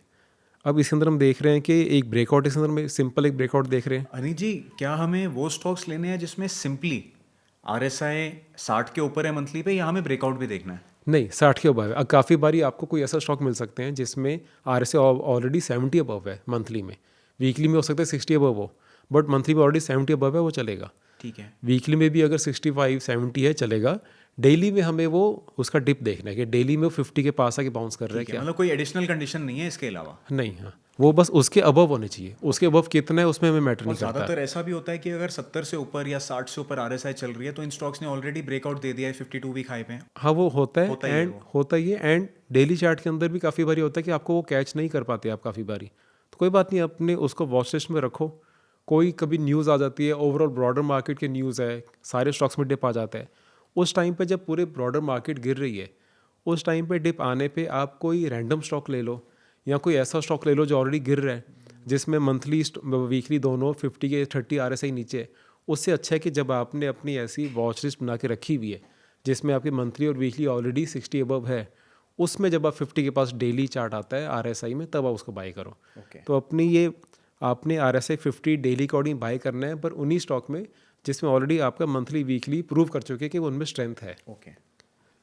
अब इसके अंदर हम देख रहे हैं कि एक ब्रेकआउट, इसके अंदर में सिंपल एक ब्रेकआउट देख रहे हैं। अनिल जी, क्या हमें वो स्टॉक्स लेने हैं जिसमें सिंपली RSI 60 के ऊपर है मंथली पे, या हमें ब्रेकआउट भी देखना है? नहीं, 60 के अबव है। काफ़ी बारी आपको कोई ऐसा स्टॉक मिल सकते हैं जिसमें RSI ऑलरेडी 70 अबव है मंथली में, वीकली में हो सकता है 60 अबव हो, बट मंथली में ऑलरेडी 70 अबव है, वो चलेगा। ठीक है। वीकली में भी अगर 65 70 है चलेगा, डेली में हमें वो उसका डिप देखना है कि डेली में वो 50 के पास आके बाउंस कर रहा है ठीक है, क्या। मतलब कोई एडिशनल कंडीशन नहीं है इसके अलावा? नहीं, हाँ, वो बस उसके अबव होने चाहिए, उसके अबव कितना है उसमें हमें मैटर और नहीं करता। ज़्यादातर ऐसा भी होता है कि अगर 70 से ऊपर या 60 से ऊपर RSI चल रही है तो इन स्टॉक्स ने ऑलरेडी ब्रेकआउट दे दिया है 52 वीक हाई पे। हाँ, वो होता है, होता ही है एंड वो। होता ही है, एंड डेली चार्ट के अंदर भी काफ़ी बारी होता है कि आपको वो कैच नहीं कर पाते आप काफ़ी बारी, तो कोई बात नहीं, अपने उसको वॉच लिस्ट में रखो। कोई कभी न्यूज़ आ जाती है, ओवरऑल ब्रॉडर मार्केट की न्यूज़ है, सारे स्टॉक्स में डिप आ जाता है, उस टाइम पे जब पूरे ब्रॉडर मार्केट गिर रही है, उस टाइम पे डिप आने पे आप कोई रैंडम स्टॉक ले लो या कोई ऐसा स्टॉक ले लो जो ऑलरेडी गिर रहा है, जिसमें मंथली वीकली दोनों 50 के 30 RSI नीचे है। उससे अच्छा है कि जब आपने अपनी ऐसी वॉच लिस्ट बना के रखी हुई है जिसमें आपकी मंथली और वीकली ऑलरेडी 60 अबव है, उसमें जब आप 50 के पास डेली चार्ट आता है RSI में, तब आप उसको बाई करो। ओके तो अपनी ये आपने RSI 50 डेली अकॉर्डिंग बाई करना है, पर उन्हीं स्टॉक में जिसमें ऑलरेडी आपका मंथली वीकली प्रूव कर चुके हैं कि उनमें स्ट्रेंथ है। ओके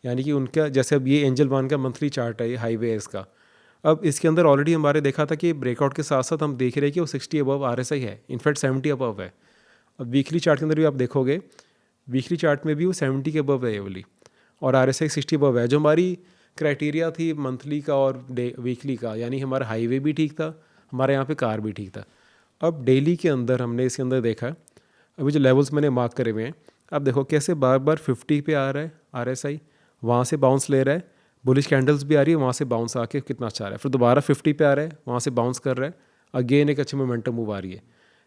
यानी कि उनका जैसे अब ये एंजल वन का मंथली चार्ट है, ये हाईवेज का, अब इसके अंदर ऑलरेडी हमारे देखा था कि ब्रेकआउट के साथ साथ हम देख रहे हैं कि वो 60 अबव RSI है, इनफैक्ट 70 अबव है। अब वीकली चार्ट के अंदर भी आप देखोगे, वीकली चार्ट में भी वो 70 के अबव है ये वाली, और RSI 60 अबव है। जो हमारी क्राइटेरिया थी मंथली का और वीकली का, यानी हमारा हाईवे भी ठीक था, हमारे यहाँ पे कार भी ठीक था। अब डेली के अंदर हमने इसके अंदर देखा, अभी जो लेवल्स मैंने मार्क करे हुए हैं, अब देखो कैसे बार बार 50 पे आ रहा है RSI, वहाँ से बाउंस ले रहा है, बुलिश कैंडल्स भी आ रही है, वहाँ से बाउंस आके कितना अच्छा आ रहा है, फिर दोबारा 50 पे आ रहा है, वहाँ से बाउंस कर रहा है, अगेन एक अच्छी मोमेंटम मूव आ रही है।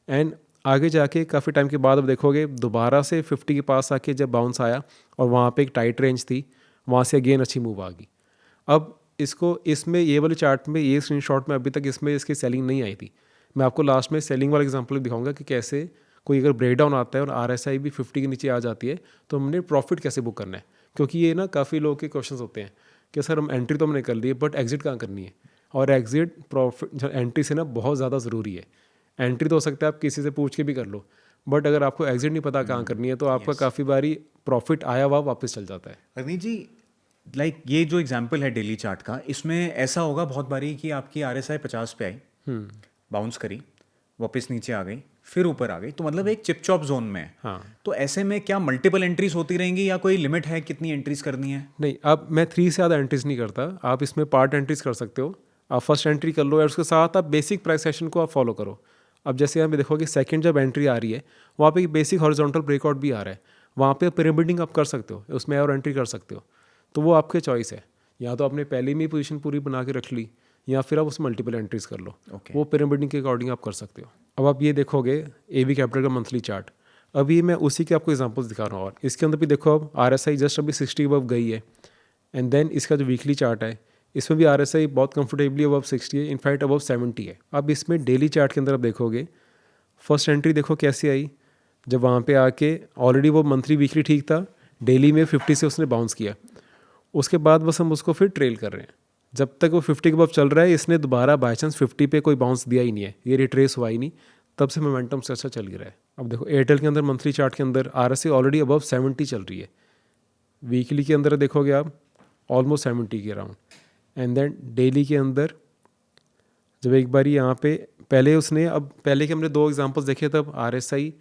एंड आगे जाके काफ़ी टाइम के बाद अब देखोगे दोबारा से 50 के पास आके जब बाउंस आया और वहाँ पे एक टाइट रेंज थी, वहाँ से अगेन अच्छी मूव आ गई। अब इसको इसमें ये वाले चार्ट में, ये स्क्रीनशॉट में अभी तक इसमें इसकी सेलिंग नहीं आई थी। मैं आपको लास्ट में सेलिंग वाला एग्जांपल दिखाऊंगा कि कैसे कोई अगर ब्रेकडाउन आता है और RSI भी 50 के नीचे आ जाती है तो हमने प्रॉफिट कैसे बुक करना है, क्योंकि ये ना काफ़ी लोगों के क्वेश्चंस होते हैं कि सर हम एंट्री तो हमने कर ली है, बट एग्जिट कहाँ करनी है, और एग्जिट प्रॉफिट एंट्री से ना बहुत ज़्यादा ज़रूरी है। एंट्री तो हो सकता है आप किसी से पूछ के भी कर लो, बट अगर आपको एग्जिट नहीं पता कहाँ करनी है तो आपका काफ़ी बारी प्रॉफिट आया हुआ वापस चल जाता है। अवनीत जी, लाइक ये जो एग्जांपल है डेली चार्ट का, इसमें ऐसा होगा बहुत बारी कि आपकी RSI 50 पे आई, बाउंस करी, वापस नीचे आ गई, फिर ऊपर आ गई, तो मतलब एक चिप चॉप जोन में है। हाँ, तो ऐसे में क्या मल्टीपल एंट्रीज होती रहेंगी या कोई लिमिट है कितनी एंट्रीज करनी है? नहीं, अब मैं 3 से ज़्यादा एंट्रीज नहीं करता, आप इसमें पार्ट एंट्रीज कर सकते हो। आप फर्स्ट एंट्री कर लो और उसके साथ आप बेसिक प्राइस सेशन को आप फॉलो करो। अब जैसे यहाँ पे देखोगे सेकंड जब एंट्री आ रही है, वहाँ पे बेसिक हॉरिजॉन्टल ब्रेकआउट भी आ रहा है, वहाँ पे पिरामिडिंग आप कर सकते हो, उसमें और एंट्री कर सकते हो, तो वो आपके चॉइस है। या तो आपने पहले में ही पोजीशन पूरी बना के रख ली, या फिर आप उसमें मल्टीपल एंट्रीज कर लो। Okay. वो पिरामिडिंग के अकॉर्डिंग आप कर सकते हो। अब आप ये देखोगे AB कैपिटल का मंथली चार्ट, अभी मैं उसी के आपको एग्जांपल्स दिखा रहा हूँ, और इसके अंदर भी देखो अब RSI जस्ट अभी 60 अबव गई है, एंड देन इसका जो वीकली चार्ट है इसमें भी RSI बहुत कंफर्टेबली अबव 60 है, इनफैक्ट अबव 70 है। अब इसमें डेली चार्ट के अंदर आप देखोगे फर्स्ट एंट्री देखो कैसी आई, जब वहाँ पे आके ऑलरेडी वो मंथली वीकली ठीक था, डेली में 50 से उसने बाउंस किया, उसके बाद बस हम उसको फिर ट्रेल कर रहे हैं। जब तक वो 50 के अबव चल रहा है, इसने दोबारा बाई चांस 50 पे कोई बाउंस दिया ही नहीं है, ये रिट्रेस हुआ ही नहीं, तब से मोमेंटम से अच्छा चल ही रहा है। अब देखो एयरटेल के अंदर मंथली चार्ट के अंदर RSI ऑलरेडी अबव 70 चल रही है, वीकली के अंदर देखोगे आप ऑलमोस्ट 70 के अराउंड, एंड देन डेली के अंदर जब एक बारी यहाँ पे पहले उसने, अब पहले के हमने 2 एग्जांपल्स देखे, तब RSI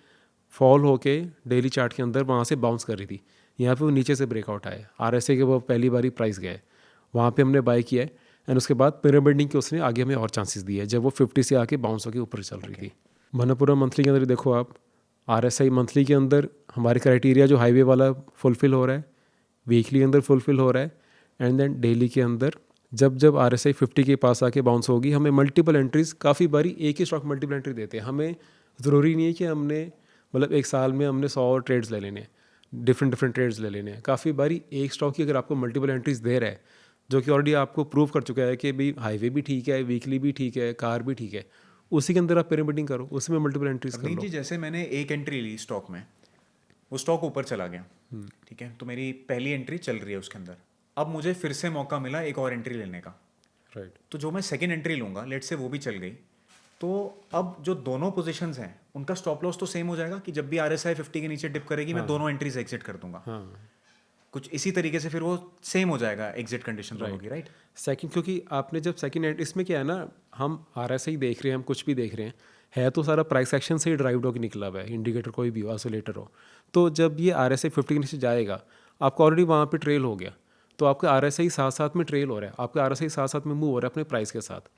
फॉल होके डेली चार्ट के अंदर वहाँ से बाउंस कर रही थी, यहाँ पे वो नीचे से ब्रेकआउट आए, RSI के वो पहली बारी प्राइस गए, वहाँ पे हमने बाय किया है, एंड उसके बाद पिरामिडिंग के उसने आगे हमें और चांसेस दिए जब वो 50 से आके बाउंस होकर ऊपर चल रही थी। मनपुरम मंथली के अंदर देखो आप, RSI मंथली के अंदर हमारे क्राइटेरिया जो हाईवे वाला फुलफिल हो रहा है, वीकली के अंदर फुलफिल हो रहा है, एंड देन डेली के अंदर जब जब RSI 50 के पास आके बाउंस होगी, हमें मल्टीपल एंट्रीज, काफ़ी बारी एक ही स्टॉक मल्टीपल एंट्री देते हैं। हमें ज़रूरी नहीं है कि हमने मतलब एक साल में हमने 100 ट्रेड्स ले लेने हैं, डिफरेंट ट्रेड्स ले लेने हैं। काफ़ी बारी एक स्टॉक की अगर आपको मल्टीपल एंट्रीज दे रहा है, जो कि ऑलरेडी आपको प्रूव कर चुका है कि भाई हाईवे भी ठीक है, वीकली भी ठीक है, कार भी ठीक है, उसी के अंदर आप पिरामिडिंग करो, उसमें मल्टीपल एंट्रीज कर अवनीत लो। जी, जैसे मैंने एक एंट्री ली स्टॉक में, वो स्टॉक ऊपर चला गया, ठीक है, तो मेरी पहली एंट्री चल रही है उसके अंदर, अब मुझे फिर से मौका मिला एक और एंट्री लेने का, राइट, तो जो मैं सेकेंड एंट्री लूँगा, लेट से वो भी चल गई, तो अब जो दोनों पोजीशंस हैं उनका स्टॉप लॉस तो सेम हो जाएगा कि जब भी RSI 50 के नीचे डिप करेगी, मैं दोनों एंट्रीज एग्जिट कर दूंगा। हाँ, कुछ इसी तरीके से फिर वो सेम हो जाएगा एग्जिट कंडीशन दोनों की, राइट? सेकंड, क्योंकि आपने जब सेकंड इसमें क्या है ना, हम RSI देख रहे हैं, हम कुछ भी देख रहे हैं, है तो सारा प्राइस एक्शन से ही ड्राइव होकर निकला हुआ है, इंडिकेटर कोई भी हो, ऑसिलेटर हो, तो जब ये RSI 50 के नीचे जाएगा, आपको ऑलरेडी वहाँ पे ट्रेल हो गया, तो आपका RSI साथ साथ में ट्रेल हो रहा है, आपका RSI साथ साथ में मूव हो रहा है अपने प्राइस के साथ,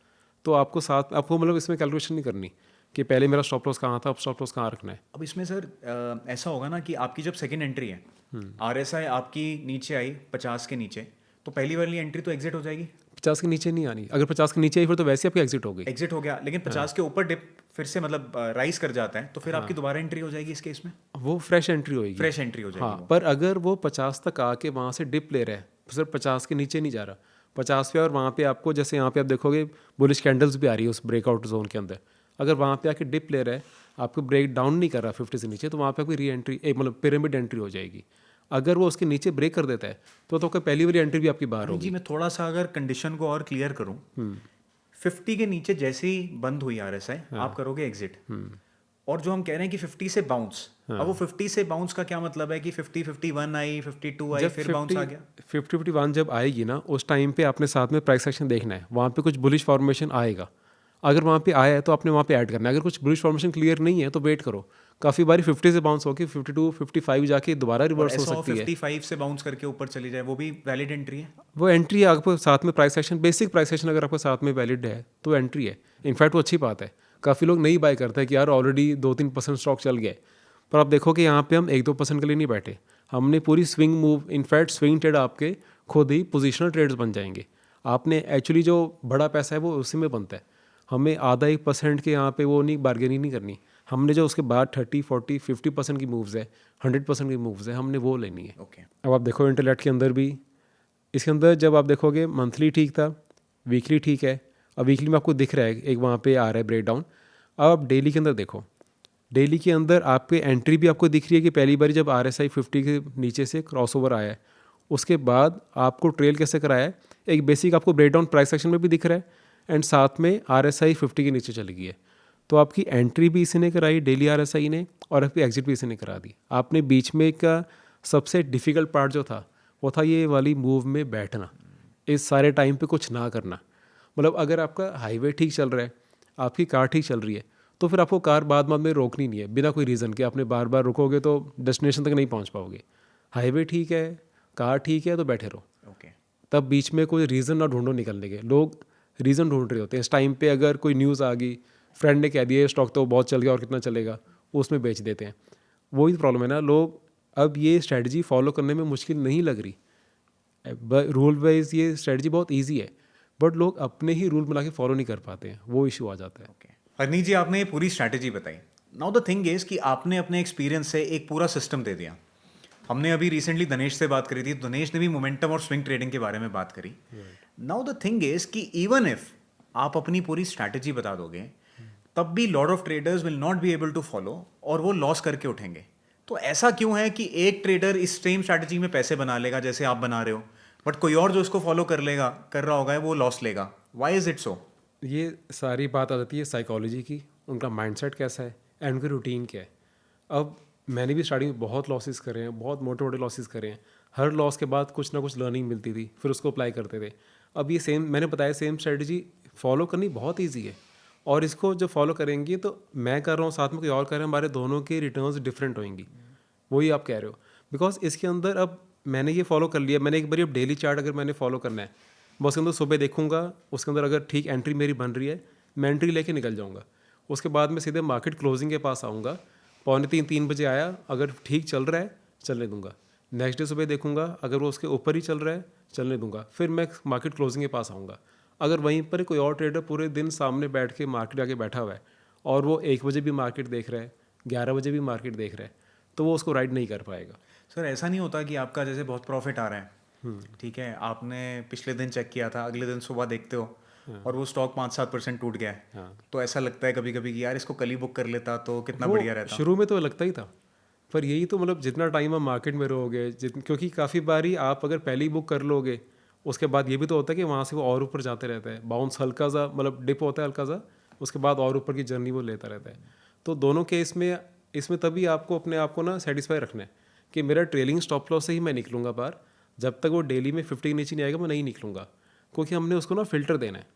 तो आपको मतलब इसमें कैलकुलेशन नहीं करनी कि पहले मेरा स्टॉप लॉस कहाँ था, अब स्टॉप लॉस कहाँ रखना है। अब इसमें सर ऐसा होगा ना कि आपकी जब सेकेंड एंट्री है, RSI आपकी नीचे आई 50 के नीचे, तो पहली वाली एंट्री तो एग्जिट हो जाएगी। 50 के नीचे नहीं आनी, अगर 50 के नीचे आई फिर तो वैसे आपकी एग्जिट हो गई। एग्जिट हो गया, लेकिन 50 के ऊपर डिप फिर से मतलब राइज कर जाता है, तो फिर आपकी दोबारा एंट्री हो जाएगी इस केस में, वो फ्रेश एंट्री होगी, फ्रेश एंट्री हो जाएगी। हाँ, पर अगर वो 50 तक आके वहाँ से डिप ले रहा है, सिर्फ 50 के नीचे नहीं जा रहा, 50 पे, और वहाँ पे आपको जैसे यहाँ पे आप देखोगे बुलिश कैंडल्स भी आ रही है उस ब्रेकआउट जोन के अंदर, अगर वहाँ पे आके डिप ले रहा है, आपको ब्रेक डाउन नहीं कर रहा 50 से नीचे, तो वहाँ पे आपकी री एंट्री, एक मतलब पिरामिड एंट्री हो जाएगी, अगर वो उसके नीचे ब्रेक कर देता है तो पहली वाली एंट्री भी आपकी बाहर होगी। जी मैं थोड़ा सा अगर कंडीशन को और क्लियर करूं, 50 के नीचे जैसे ही बंद हुई आरएसआई आप करोगे एग्जिट, और जो हम कह रहे हैं कि 50 से बाउंस, अब वो 50 से बाउंस का क्या मतलब है कि 50 51 आई 52 आई जब फिर बाउंस आ गया? 50-51 जब आएगी ना, उस टाइम पे आपने साथ में प्राइस एक्शन देखना है, वहाँ पे कुछ बुलिश फॉर्मेशन आएगा। अगर वहाँ पे आया है तो आपने वहाँ पे ऐड करना है। अगर कुछ बुलिश फॉर्मेशन क्लियर नहीं है तो वेट करो। काफ़ी बारी 50 से बाउंस होकर 52 55 जाके दोबारा और रिवर्स हो ऐसा सकती है। 55 से बाउंस करके ऊपर चली जाए, वो भी वैलिड एंट्री है? वो एंट्री है, आपको साथ में price action, basic price action अगर आपके साथ में वैलिड है तो एंट्री है। इनफैक्ट वो अच्छी बात है। काफ़ी लोग नहीं बाय करते हैं कि यार ऑलरेडी 2-3% स्टॉक चल गया है। पर आप देखो कि यहाँ पे हम 1-2% के लिए नहीं बैठे, हमने पूरी swing move, in fact swing trade आपके खुद ही पोजिशनल ट्रेड्स बन जाएंगे। आपने एक्चुअली जो बड़ा पैसा है वो उसी में बनता है। हमें आधा 1% के यहाँ पे वो नहीं, बार्गेनिंग नहीं करनी। हमने जो उसके बाद 30 40 50% की मूव्स है, 100% की मूव्स है, हमने वो लेनी है। ओके अब आप देखो इंटरनेट के अंदर भी, इसके अंदर जब आप देखोगे मंथली ठीक था, वीकली ठीक है। अब वीकली में आपको दिख रहा है एक वहाँ पे आ रहा है ब्रेक डाउन। अब आप डेली के अंदर देखो, डेली के अंदर आपके एंट्री भी आपको दिख रही है कि पहली बार जब RSI 50 के नीचे से क्रॉसओवर आया है, उसके बाद आपको ट्रेल कैसे कराया है, एक बेसिक आपको ब्रेक डाउन प्राइस सेक्शन में भी दिख रहा है, एंड साथ में RSI 50 के नीचे चली गई है। तो आपकी एंट्री भी इसी ने कराई डेली RSI ने, और आपकी एग्जिट भी इसी ने करा दी। आपने बीच में का सबसे डिफ़िकल्ट पार्ट जो था वो था ये वाली मूव में बैठना, इस सारे टाइम पे कुछ ना करना। मतलब अगर आपका हाईवे ठीक चल रहा है, आपकी कार ठीक चल रही है, तो फिर आपको कार बाद में रोकनी नहीं है बिना कोई रीज़न के। आपने बार बार रुकोगे तो डेस्टिनेशन तक नहीं पहुंच पाओगे। हाईवे ठीक है, कार ठीक है, तो बैठे रहो। ओके तब बीच में कोई रीज़न ना ढूंढो निकलने के। लोग रीज़न ढूंढ रहे होते हैं इस टाइम पे। अगर कोई न्यूज़ आ गई, फ्रेंड ने कह दिया स्टॉक तो बहुत चल गया और कितना चलेगा, उसमें बेच देते हैं। वही प्रॉब्लम है ना, लोग अब ये स्ट्रेटजी फॉलो करने में मुश्किल नहीं लग रही। रूल वाइज ये स्ट्रेटजी बहुत ईजी है, बट लोग अपने ही रूल बना के फॉलो नहीं कर पाते हैं, वो इशू आ जाता है। ओके हरनीत जी, आपने ये पूरी स्ट्रैटेजी बताई। नाउ द थिंग इज कि आपने अपने एक्सपीरियंस से एक पूरा सिस्टम दे दिया। हमने अभी रिसेंटली दिनेश से बात करी थी, दिनेश ने भी मोमेंटम और स्विंग ट्रेडिंग के बारे में बात करी। नाउ द थिंग इज कि इवन इफ आप अपनी पूरी स्ट्रैटेजी बता दोगे, तब भी lot of traders will not be able to follow और वो लॉस करके उठेंगे। तो ऐसा क्यों है कि एक ट्रेडर इस सेम स्ट्रैटेजी में पैसे बना लेगा जैसे आप बना रहे हो, बट कोई और जो इसको फॉलो कर रहा होगा वो लॉस लेगा? Why is it so? ये सारी बात आ जाती है साइकोलॉजी की, उनका माइंडसेट कैसा है एंड उनकी रूटीन क्या है। अब मैंने भी स्टार्टिंग में बहुत लॉसेस करे हैं, बहुत मोटे मोटे लॉसेस करे हैं। हर लॉस के बाद कुछ ना कुछ लर्निंग मिलती थी, फिर उसको अप्लाई करते थे। अब ये सेम मैंने बताया, सेम स्ट्रेटजी फॉलो करनी बहुत ईजी है, और इसको जो फॉलो करेंगे तो मैं कर रहा हूँ, साथ में कोई और कर रहे हैं, हमारे दोनों के रिटर्न्स डिफरेंट होंगी। वही आप कह रहे हो, बिकॉज इसके अंदर अब मैंने ये फॉलो कर लिया। मैंने एक बार अब डेली चार्ट अगर मैंने फॉलो करना है, मैं उसके अंदर सुबह देखूंगा, उसके अंदर अगर ठीक एंट्री मेरी बन रही है, मैं एंट्री लेके निकल जाऊंगा। उसके बाद मैं सीधे मार्केट क्लोजिंग के पास आऊँगा, 2:45-3 बजे आया, अगर ठीक चल रहा है चलने दूंगा। नेक्स्ट डे सुबह देखूंगा, अगर वो उसके ऊपर ही चल रहा है चलने दूंगा, फिर मैं मार्केट क्लोजिंग के पास आऊँगा। अगर वहीं पर कोई और ट्रेडर पूरे दिन सामने बैठ के मार्केट आके बैठा हुआ है और वो 1 बजे भी मार्केट देख रहा है, 11 बजे भी मार्केट देख रहा है, तो वो उसको राइड नहीं कर पाएगा। सर ऐसा नहीं होता कि आपका जैसे बहुत प्रॉफिट आ रहा है, ठीक है, आपने पिछले दिन चेक किया था, अगले दिन सुबह देखते हो और वो स्टॉक 5-7% टूट गया है, तो ऐसा लगता है कभी कभी कि यार इसको कल ही बुक कर लेता तो कितना वो बढ़िया रहता। शुरू में तो लगता ही था, पर यही तो मतलब जितना टाइम आप मार्केट में रहोगे, क्योंकि काफ़ी बारी आप अगर पहले ही बुक कर लोगे, उसके बाद ये भी तो होता है कि वहाँ से वो और ऊपर जाते रहता है। बाउंस हल्का सा, मतलब डिप होता है हल्का सा, उसके बाद और ऊपर की जर्नी वो लेता रहता है। तो दोनों केस में इसमें तभी आपको अपने आप को ना सेटिस्फाई रखना है कि मेरा ट्रेलिंग स्टॉप लॉस से ही मैं निकलूँगा बाहर। जब तक वो डेली में 50 नीचे नहीं आएगा मैं नहीं निकलूँगा, क्योंकि हमने उसको ना फ़िल्टर देना है।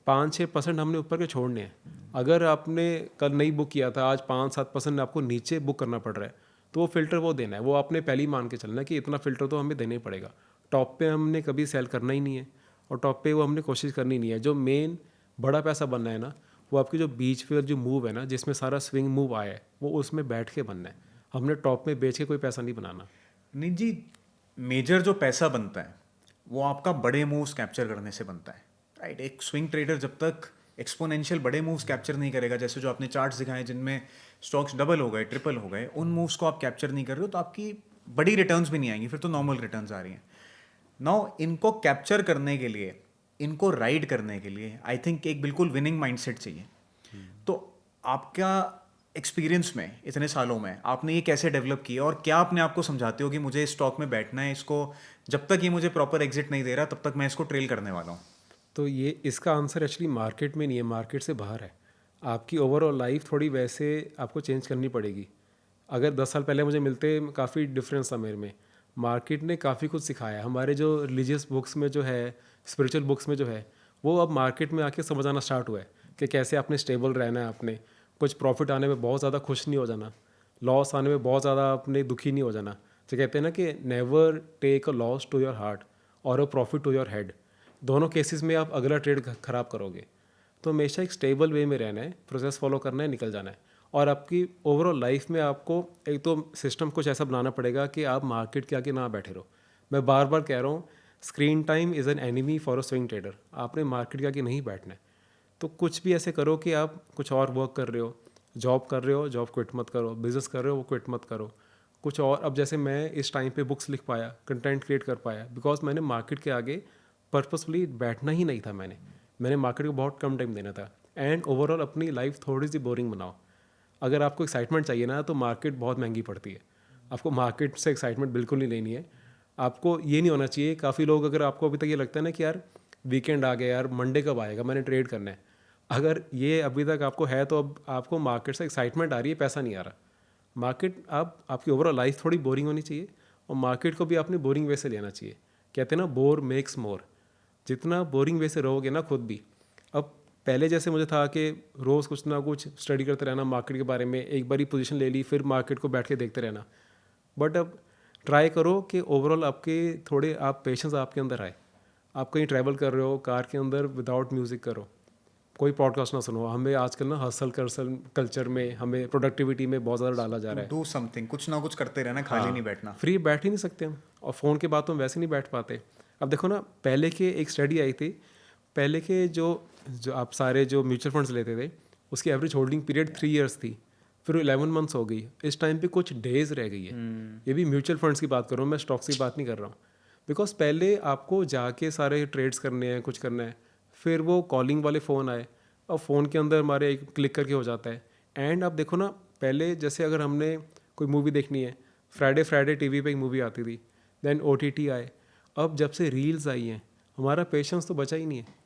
5-6% हमने ऊपर के छोड़ने हैं। अगर आपने कल नहीं बुक किया था, आज 5-7% आपको नीचे बुक करना पड़ रहा है, तो वो फ़िल्टर वो देना है। वो आपने पहले ही मान के चलना है कि इतना फ़िल्टर तो हमें देना ही पड़ेगा। टॉप पे हमने कभी सेल करना ही नहीं है, और टॉप पे वो हमने कोशिश करनी नहीं है। जो मेन बड़ा पैसा बनना है ना, वो आपकी जो बीच पे जो मूव है ना, जिसमें सारा स्विंग मूव आया है, वो उसमें बैठ के बनना है। हमने टॉप में बेच के कोई पैसा नहीं बनाना। नहीं जी, मेजर जो पैसा बनता है वो आपका बड़े मूव्स कैप्चर करने से बनता है, राइट? एक स्विंग ट्रेडर जब तक एक्सपोनेंशियल बड़े मूव्स कैप्चर नहीं करेगा, जैसे जो आपने चार्ट्स दिखाए जिनमें स्टॉक्स डबल हो गए, ट्रिपल हो गए, उन मूव्स को आप कैप्चर नहीं कर रहे हो, तो आपकी बड़ी रिटर्न्स भी नहीं आएंगी, फिर तो नॉर्मल रिटर्न्स आ रही हैं। नाउ इनको कैप्चर करने के लिए, इनको राइड करने के लिए आई थिंक एक बिल्कुल विनिंग माइंडसेट चाहिए। तो आपका एक्सपीरियंस में इतने सालों में आपने ये कैसे डेवलप किया और क्या अपने आप को समझाते हो कि मुझे इस स्टॉक में बैठना है, इसको जब तक ये मुझे प्रॉपर एग्जिट नहीं दे रहा तब तक मैं इसको ट्रेल करने वाला हूँ? तो ये इसका आंसर एक्चुअली मार्केट में नहीं है, मार्केट से बाहर है। आपकी ओवरऑल लाइफ थोड़ी वैसे आपको चेंज करनी पड़ेगी। अगर 10 साल पहले मुझे मिलते, काफ़ी डिफरेंस था मेरे में। मार्केट ने काफ़ी कुछ सिखाया। हमारे जो रिलीजियस बुक्स में जो है, स्पिरिचुअल बुक्स में जो है, वो अब मार्केट में आके समझ आना स्टार्ट हुआ है कि कैसे आपने स्टेबल रहना है। आपने कुछ प्रॉफिट आने में बहुत ज़्यादा खुश नहीं हो जाना, लॉस आने में बहुत ज़्यादा आपने दुखी नहीं हो जाना। जो कहते हैं ना कि never take a loss to your heart और a profit to your head. दोनों केसेस में आप अगला ट्रेड ख़राब करोगे। तो हमेशा एक स्टेबल वे में रहना है, प्रोसेस फॉलो करना है, निकल जाना है। और आपकी ओवरऑल लाइफ में आपको एक तो सिस्टम कुछ ऐसा बनाना पड़ेगा कि आप मार्केट के आगे ना बैठे रहो। मैं बार बार कह रहा हूँ, screen time is an enemy for a swing trader. आपने मार्केट के आगे नहीं बैठना है। तो कुछ भी ऐसे करो कि आप कुछ और वर्क कर रहे हो, जॉब कर रहे हो, जॉब क्विट मत करो, बिजनेस कर रहे हो, वो क्विट मत करो। कुछ और, अब जैसे मैं इस टाइम पे बुक्स लिख पाया, कंटेंट क्रिएट कर पाया, बिकॉज मैंने मार्केट के आगे पर्पसफुली बैठना ही नहीं था। मैंने मार्केट को बहुत कम टाइम देना था। एंड ओवरऑल अपनी लाइफ थोड़ी सी बोरिंग बनाओ। अगर आपको एक्साइटमेंट चाहिए ना, तो मार्केट बहुत महंगी पड़ती है। आपको मार्केट से एक्साइटमेंट बिल्कुल नहीं लेनी है। आपको ये नहीं होना चाहिए। काफ़ी लोग, अगर आपको अभी तक ये लगता है ना कि यार वीकेंड आ गया, यार मंडे कब आएगा, मैंने ट्रेड करना है, अगर ये अभी तक आपको है, तो अब आपको मार्केट से एक्साइटमेंट आ रही है, पैसा नहीं आ रहा। मार्केट, आपकी ओवरऑल लाइफ थोड़ी बोरिंग होनी चाहिए और मार्केट को भी आपने बोरिंग वे से लेना चाहिए। कहते हैं ना, बोर मेक्स मोर। जितना बोरिंग वे से रहोगे ना खुद भी। अब पहले जैसे मुझे था कि रोज़ कुछ ना कुछ स्टडी करते रहना मार्केट के बारे में, एक बारी पोजीशन ले ली, फिर मार्केट को बैठ के देखते रहना। बट अब ट्राई करो कि ओवरऑल आपके थोड़े आप पेशेंस आपके अंदर आए। आप कहीं ट्रैवल कर रहे हो, कार के अंदर विदाउट म्यूज़िक करो, कोई पॉडकास्ट ना सुनो। हमें आजकल ना हसल कल्चर में, हमें प्रोडक्टिविटी में बहुत ज़्यादा डाला जा टू रहा है। डू समथिंग, कुछ ना कुछ करते रहना, खाली नहीं बैठना। फ्री बैठ ही नहीं सकते हम, और फ़ोन के बाद तो हम वैसे नहीं बैठ पाते। अब देखो ना, पहले के एक स्टडी आई थी, पहले के जो जो आप सारे जो म्यूचुअल फंड्स लेते थे, उसकी एवरेज होल्डिंग पीरियड 3 इयर्स थी, फिर 11 मंथ्स हो गई। इस टाइम पे कुछ डेज रह गई है। ये भी म्यूचुअल फंड्स की बात कर रहा हूँ मैं, स्टॉक्स की बात नहीं कर रहा हूँ। बिकॉज पहले आपको जाके सारे ट्रेड्स करने हैं, कुछ करना है, फिर वो कॉलिंग वाले फ़ोन आए, और फ़ोन के अंदर हमारे एक क्लिक करके हो जाता है। एंड आप देखो ना, पहले जैसे अगर हमने कोई मूवी देखनी है, फ्राइडे फ्राइडे टीवी पे एक मूवी आती थी, देन ओटीटी आए। अब जब से रील्स आई हैं, हमारा पेशेंस तो बचा ही नहीं है।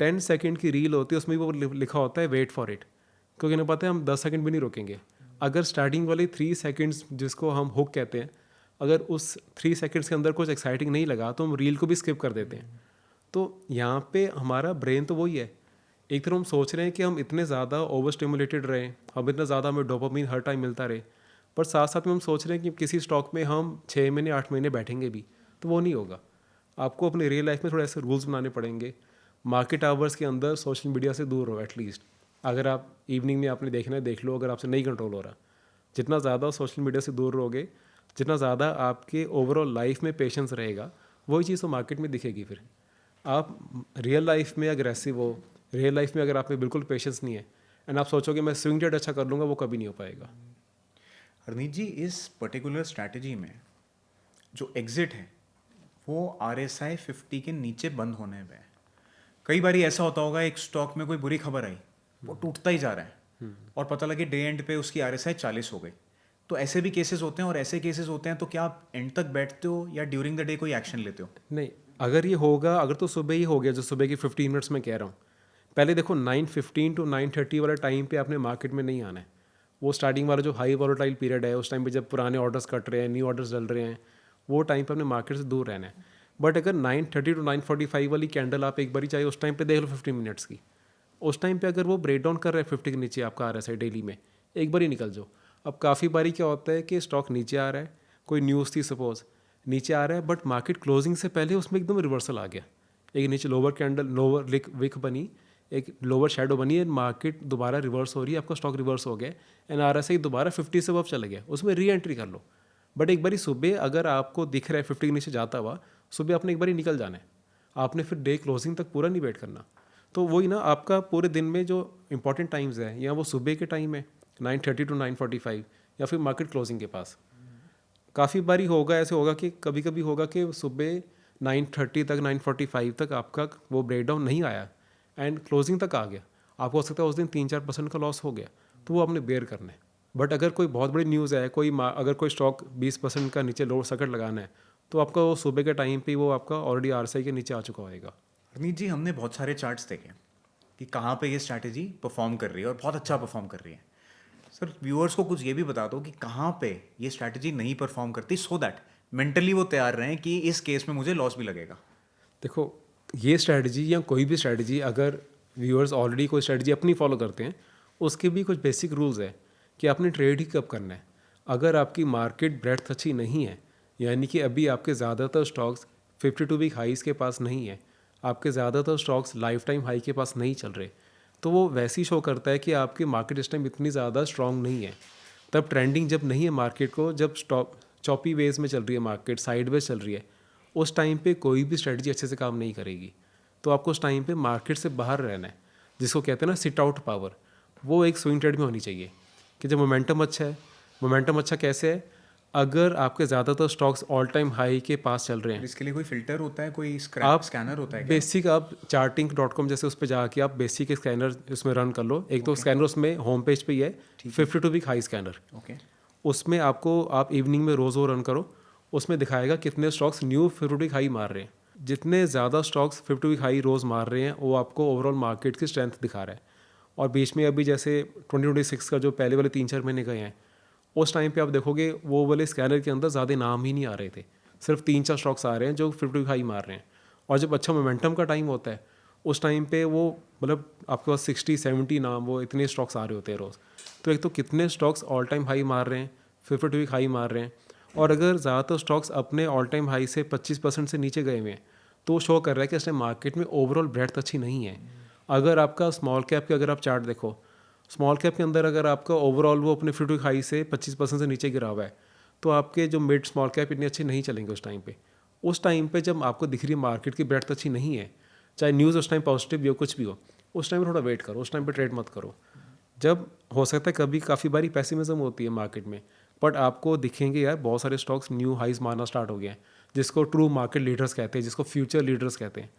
10 सेकंड की रील होती है, उसमें भी वो लिखा होता है वेट फॉर इट, क्योंकि ना पता है हम 10 सेकंड भी नहीं रोकेंगे। अगर स्टार्टिंग वाली 3 सेकंड्स, जिसको हम हुक कहते हैं, अगर उस 3 सेकंड्स के अंदर कुछ एक्साइटिंग नहीं लगा, तो हम रील को भी स्किप कर देते हैं। तो यहाँ पे हमारा ब्रेन तो वही है। एक तरफ हम सोच रहे हैं कि हम इतने ज़्यादा ओवर स्टिमुलेटेड रहें, हम इतना ज़्यादा हमें डोपामिन हर टाइम मिलता रहे, पर साथ साथ में हम सोच रहे हैं कि किसी स्टॉक में हम 6 महीने 8 महीने बैठेंगे भी, तो वो नहीं होगा। आपको अपनी रियल लाइफ में थोड़े ऐसे रूल्स बनाने पड़ेंगे। मार्केट आवर्स के अंदर सोशल मीडिया से दूर रहो एटलीस्ट। अगर आप इवनिंग में आपने देखना है, देख लो, अगर आपसे नहीं कंट्रोल हो रहा। जितना ज़्यादा सोशल मीडिया से दूर रहोगे, जितना ज़्यादा आपके ओवरऑल लाइफ में पेशेंस रहेगा, वही चीज़ तो मार्केट में दिखेगी। फिर आप रियल लाइफ में अग्रेसिव हो, रियल लाइफ में अगर आप में बिल्कुल पेशेंस नहीं है, एंड आप सोचोगे मैं स्विंग ट्रेड अच्छा कर लूँगा, वो कभी नहीं हो पाएगा। हरनीत जी, इस पर्टिकुलर स्ट्रैटेजी में जो एग्जिट है वो RSI 50 के नीचे बंद होने में है। कई बार ऐसा होता होगा, एक स्टॉक में कोई बुरी खबर आई, वो टूटता ही जा रहा है और पता लगे डे एंड पे उसकी RSI 40 हो गई। तो ऐसे भी केसेस होते हैं, और ऐसे केसेस होते हैं तो क्या आप एंड तक बैठते हो या ड्यूरिंग द डे कोई एक्शन लेते हो? नहीं, अगर ये होगा, अगर तो सुबह ही हो गया, जो सुबह की 15 मिनट्स में कह रहा हूँ। पहले देखो 9:15 टू 9:30 वाला टाइम पे आपने मार्केट में नहीं आना है। वो स्टार्टिंग वाला जो हाई वॉलेटाइल पीरियड है, उस टाइम पे जब पुराने ऑर्डर्स कट रहे हैं, न्यू ऑर्डर्स डल रहे हैं, वो टाइम पे अपने मार्केट से दूर रहना है। बट अगर 9:30 टू 9:45 वाली कैंडल आप एक बारी चाहिए उस टाइम पे देख लो 15 मिनट्स की, उस टाइम पे अगर वो ब्रेक डाउन कर रहा है 50 के नीचे आपका RSI डेली में, एक बार ही निकल जाओ। अब काफ़ी बारी क्या होता है कि स्टॉक नीचे आ रहा है, कोई न्यूज़ थी सपोज, नीचे आ रहा है, बट मार्केट क्लोजिंग से पहले उसमें एकदम रिवर्सल आ गया। एक नीचे लोअर कैंडल, लोअर विक बनी, एक लोअर शेडो बनी है, मार्केट दोबारा रिवर्स हो रही है, आपका स्टॉक रिवर्स हो गया, एंड RSI दोबारा 50 से अब चला गया, उसमें री एंट्री कर लो। बट एक बारी सुबह अगर आपको दिख रहा है 50 के नीचे जाता हुआ, सुबह आपने एक बारी निकल जाना है। आपने फिर डे क्लोजिंग तक पूरा नहीं वेट करना। तो वही ना, आपका पूरे दिन में जो इंपॉर्टेंट टाइम्स है, या वो सुबह के टाइम है 9:30 टू 9:45, या फिर मार्केट क्लोजिंग के पास। काफ़ी बारी होगा, ऐसे होगा कि कभी कभी होगा कि सुबह 9:30 तक, 9:45 तक आपका वो ब्रेकडाउन नहीं आया एंड क्लोजिंग तक आ गया। आपको हो सकता है उस दिन 3-4% का लॉस हो गया, तो वो आपने बेयर करना है। बट अगर कोई बहुत बड़ी न्यूज़ है, अगर कोई स्टॉक 20% का नीचे लोअर सर्किट लगाना है, तो आपका वो सुबह के टाइम पे वो आपका ऑलरेडी आरएसआई के नीचे आ चुका होएगा। हरनीत जी, हमने बहुत सारे चार्ट्स देखे कि कहाँ पे ये स्ट्रैटेजी परफॉर्म कर रही है और बहुत अच्छा परफॉर्म कर रही है। सर, व्यूअर्स को कुछ ये भी बता दो कि कहाँ पे ये स्ट्रैटेजी नहीं परफॉर्म करती, सो दैट मेंटली वो तैयार रहें कि इस केस में मुझे लॉस भी लगेगा। देखो, ये स्ट्रैटेजी या कोई भी स्ट्रैटेजी, अगर व्यूअर्स ऑलरेडी कोई स्ट्रैटेजी अपनी फॉलो करते हैं, उसके भी कुछ बेसिक रूल्स है कि आपने ट्रेड ही कब करना है। अगर आपकी मार्केट ब्रेड्थ अच्छी नहीं है, यानी कि अभी आपके ज़्यादातर स्टॉक्स 52 वीक हाईज़ के पास नहीं है, आपके ज़्यादातर स्टॉक्स लाइफ टाइम हाई के पास नहीं चल रहे, तो वो वैसे ही शो करता है कि आपकी मार्केट इस टाइम इतनी ज़्यादा स्ट्रांग नहीं है। तब ट्रेंडिंग जब नहीं है मार्केट को, जब स्टॉक चॉपी वेज में चल रही है, मार्केट साइडवेज चल रही है, उस टाइम पे कोई भी स्ट्रेटजी अच्छे से काम नहीं करेगी। तो आपको उस टाइम पे मार्केट से बाहर रहना है, जिसको कहते हैं ना सिट आउट पावर। वो एक स्विंग ट्रेड में होनी चाहिए कि जब मोमेंटम अच्छा है, मोमेंटम अच्छा कैसे है, अगर आपके ज़्यादातर स्टॉक्स ऑल टाइम हाई के पास चल रहे हैं। इसके लिए कोई फिल्टर होता है, कोई आप स्कैनर होता है क्या? बेसिक आप charting.com जैसे उस पर जाके आप बेसिक स्कैनर उसमें रन कर लो। एक तो स्कैनर उसमें होम पेज पे ही है, 52 वीक हाई स्कैनर। ओके। उसमें आपको आप इवनिंग में रोज़ वो रन करो, उसमें दिखाएगा कितने स्टॉक्स न्यू 50 वीक हाई मार रहे हैं। जितने ज़्यादा स्टॉक्स 50 वीक हाई रोज़ मार रहे हैं, वो आपको ओवरऑल मार्केट की स्ट्रेंथ दिखा रहा है। और बीच में अभी जैसे 2026 का जो पहले वाले 3-4 महीने गए हैं, उस टाइम पे आप देखोगे वो वाले स्कैनर के अंदर ज़्यादा नाम ही नहीं आ रहे थे, सिर्फ 3-4 स्टॉक्स आ रहे हैं जो 50 वीक हाई मार रहे हैं। और जब अच्छा मोमेंटम का टाइम होता है, उस टाइम पे वो मतलब आपके पास 60-70 नाम, वो इतने स्टॉक्स आ रहे होते हैं रोज़। तो एक तो कितने स्टॉक्स ऑल टाइम हाई मार रहे हैं, 50 वीक हाई मार रहे हैं। और अगर ज़्यादातर स्टॉक्स अपने ऑल टाइम हाई से 25% से नीचे गए हुए हैं, तो शो कर रहा है कि इस टाइम मार्केट में ओवरऑल ब्रेड्थ अच्छी नहीं है। अगर आपका स्मॉल कैप के अगर आप चार्ट देखो, स्मॉल कैप के अंदर अगर आपका ओवरऑल वो अपने 50 वीक हाई से 25% से नीचे गिरा हुआ है, तो आपके जो मिड स्मॉल कैप इतने अच्छे नहीं चलेंगे उस टाइम पे। उस टाइम पे जब आपको दिख रही है मार्केट की ब्रेड्थ अच्छी नहीं है, चाहे न्यूज़ उस टाइम पॉजिटिव भी हो, कुछ भी हो, उस टाइम पे थोड़ा वेट करो, उस टाइम पे ट्रेड मत करो। जब हो सकता है कभी काफ़ी बारी पेसिमिज्म होती है मार्केट में, बट आपको दिखेंगे यार बहुत सारे स्टॉक्स न्यू हाइज मारना स्टार्ट हो गए हैं, जिसको ट्रू मार्केट लीडर्स कहते हैं, जिसको फ्यूचर लीडर्स कहते हैं।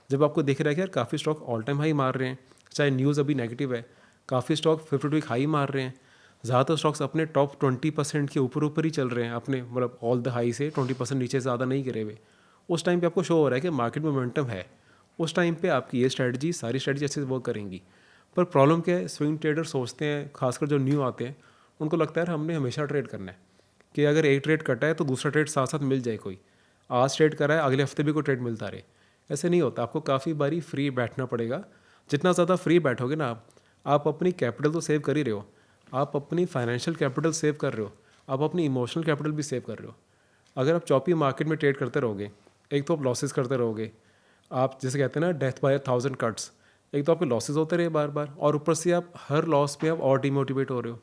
जब आपको दिख रहा है कि यार काफ़ी स्टॉक ऑल टाइम हाई मार रहे हैं, चाहे न्यूज़ अभी नेगेटिव है, काफ़ी स्टॉक 50 वीक हाई मार रहे हैं, ज़्यादातर स्टॉक्स अपने टॉप 20% के ऊपर ऊपर ही चल रहे हैं, अपने मतलब ऑल द हाई से 20% नीचे ज़्यादा नहीं गिरे हुए, उस टाइम पे आपको शो हो रहा है कि मार्केट में मोमेंटम है। उस टाइम पे आपकी ये स्ट्रैटेजी, सारी स्ट्रैटेजी अच्छे से वर्क करेंगी। पर प्रॉब्लम क्या है, स्विंग ट्रेडर सोचते हैं, खासकर जो न्यू आते हैं, उनको लगता है यार हमने हमेशा ट्रेड करना है, कि अगर एक ट्रेड कटा है तो दूसरा ट्रेड साथ साथ मिल जाए। कोई आज ट्रेड करा है, अगले हफ्ते भी कोई ट्रेड मिलता रहे। ऐसे नहीं होता, आपको काफ़ी बारी फ्री बैठना पड़ेगा। जितना ज़्यादा फ्री बैठोगे ना आप अपनी कैपिटल तो सेव कर ही रहे हो, आप अपनी फाइनेंशियल कैपिटल सेव कर रहे हो, आप अपनी इमोशनल कैपिटल भी सेव कर रहे हो। अगर आप चौपी मार्केट में ट्रेड करते रहोगे, एक तो आप लॉसेस करते रहोगे, आप जैसे कहते हैं ना डेथ बाय 1000 कट्स, एक तो आपके लॉसेस होते रहे बार बार, और ऊपर से आप हर लॉस पे आप और डिमोटिवेट हो रहे हो,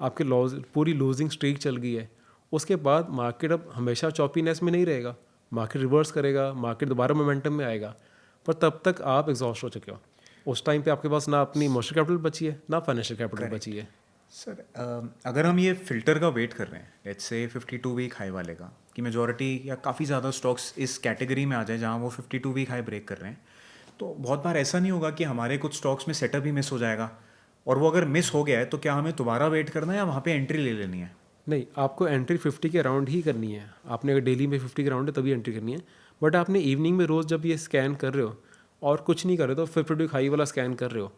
आपके लॉस पूरी लूजिंग स्ट्रीक चल गई है। उसके बाद मार्केट अब हमेशा चॉपीनेस में नहीं रहेगा, मार्केट रिवर्स करेगा, मार्केट दोबारा मोमेंटम में आएगा, पर तब तक आप एग्जॉस्ट हो चुके हो। उस टाइम पे आपके पास ना अपनी इमोशनल कैपिटल बची है, ना फाइनेंशियल कैपिटल बची है। सर, अगर हम ये फिल्टर का वेट कर रहे हैं, लेट्स से 52 वीक हाई वाले का, कि मेजॉरिटी या काफ़ी ज़्यादा स्टॉक्स इस कैटेगरी में आ जाए जहाँ वो 52 वीक हाई ब्रेक कर रहे हैं, तो बहुत बार ऐसा नहीं होगा कि हमारे कुछ स्टॉक्स में सेटअप ही मिस हो जाएगा, और वो अगर मिस हो गया है तो क्या हमें दोबारा वेट करना है या वहाँ पे एंट्री ले लेनी है? नहीं, आपको एंट्री 50 के अराउंड ही करनी है। आपने अगर डेली में 50 के अराउंड है तभी एंट्री करनी है। बट आपने इवनिंग में रोज़ जब ये स्कैन कर रहे हो और कुछ नहीं कर रहे, तो 50 हाई वाला स्कैन कर रहे हो,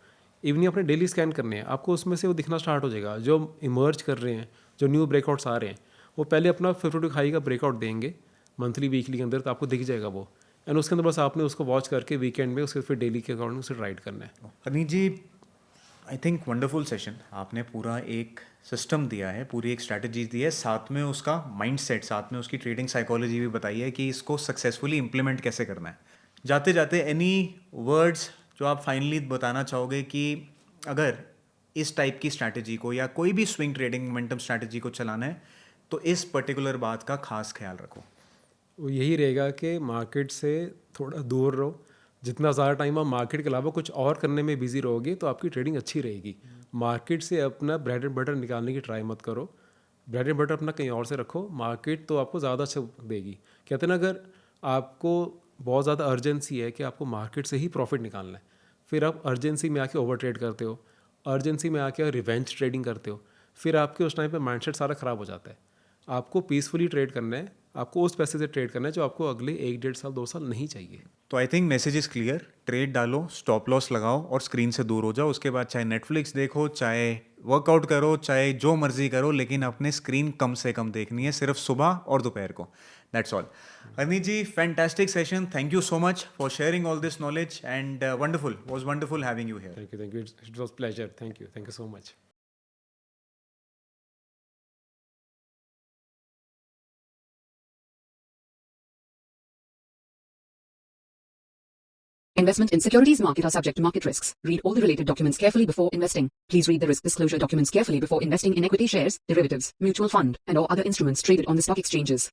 इवनिंग अपने डेली स्कैन करने हैं, आपको उसमें से वो दिखना स्टार्ट हो जाएगा। जो इमर्ज कर रहे हैं, जो न्यू ब्रेकआउट्स आ रहे हैं, वो पहले अपना 50 हाई का ब्रेकआउट देंगे मंथली वीकली के अंदर, तो आपको दिख जाएगा वो। एंड उसके अंदर बस आपने उसको वॉच करके वीकेंड में उसके फिर डेली के अकॉर्डिंग उसे राइड करना है। हरनीत जी, आई थिंक वंडरफुल सेशन। आपने पूरा एक सिस्टम दिया है, पूरी एक स्ट्रैटेजी दी है, साथ में उसका माइंडसेट, साथ में उसकी ट्रेडिंग साइकोलॉजी भी बताई है कि इसको सक्सेसफुली इम्प्लीमेंट कैसे करना है। जाते जाते एनी वर्ड्स जो आप फाइनली बताना चाहोगे कि अगर इस टाइप की स्ट्रैटेजी को या कोई भी स्विंग ट्रेडिंग मोमेंटम स्ट्रैटेजी को चलाना है तो इस पर्टिकुलर बात का खास ख्याल रखो? वो यही रहेगा कि मार्केट से थोड़ा दूर रहो। जितना ज़्यादा टाइम आप मार्केट के अलावा कुछ और करने में बिजी रहोगे तो आपकी ट्रेडिंग अच्छी रहेगी। मार्केट से अपना ब्रेड एंड बटर निकालने की ट्राई मत करो, ब्रेड एंड बटर अपना कहीं और से रखो। मार्केट तो आपको ज़्यादा अच्छा देगी। कहते हैं ना, अगर आपको बहुत ज़्यादा अर्जेंसी है कि आपको मार्केट से ही प्रॉफिट निकालना है, फिर आप अर्जेंसी में आके ओवर ट्रेड करते हो, अर्जेंसी में आके रिवेंज ट्रेडिंग करते हो, फिर आपके उस टाइम पे माइंडसेट सारा ख़राब हो जाता है। आपको पीसफुली ट्रेड करना है, आपको उस पैसे से ट्रेड करना है जो आपको अगले 1 डेढ़ साल 2 साल नहीं चाहिए। तो I think message is clear, trade डालो, स्टॉप लॉस लगाओ और स्क्रीन से दूर हो जाओ। उसके बाद चाहे नेटफ्लिक्स देखो, चाहे वर्कआउट करो, चाहे जो मर्जी करो, लेकिन अपने स्क्रीन कम से कम देखनी है, सिर्फ सुबह और दोपहर को। That's all. Arneet ji, fantastic session, thank you so much for sharing all this knowledge and wonderful, was wonderful having you here. Thank you, it was pleasure, thank you so much. Investment in securities market are subject to market risks. Read all the related documents carefully before investing. Please read the risk disclosure documents carefully before investing in equity shares, derivatives, mutual fund, and or other instruments traded on the stock exchanges.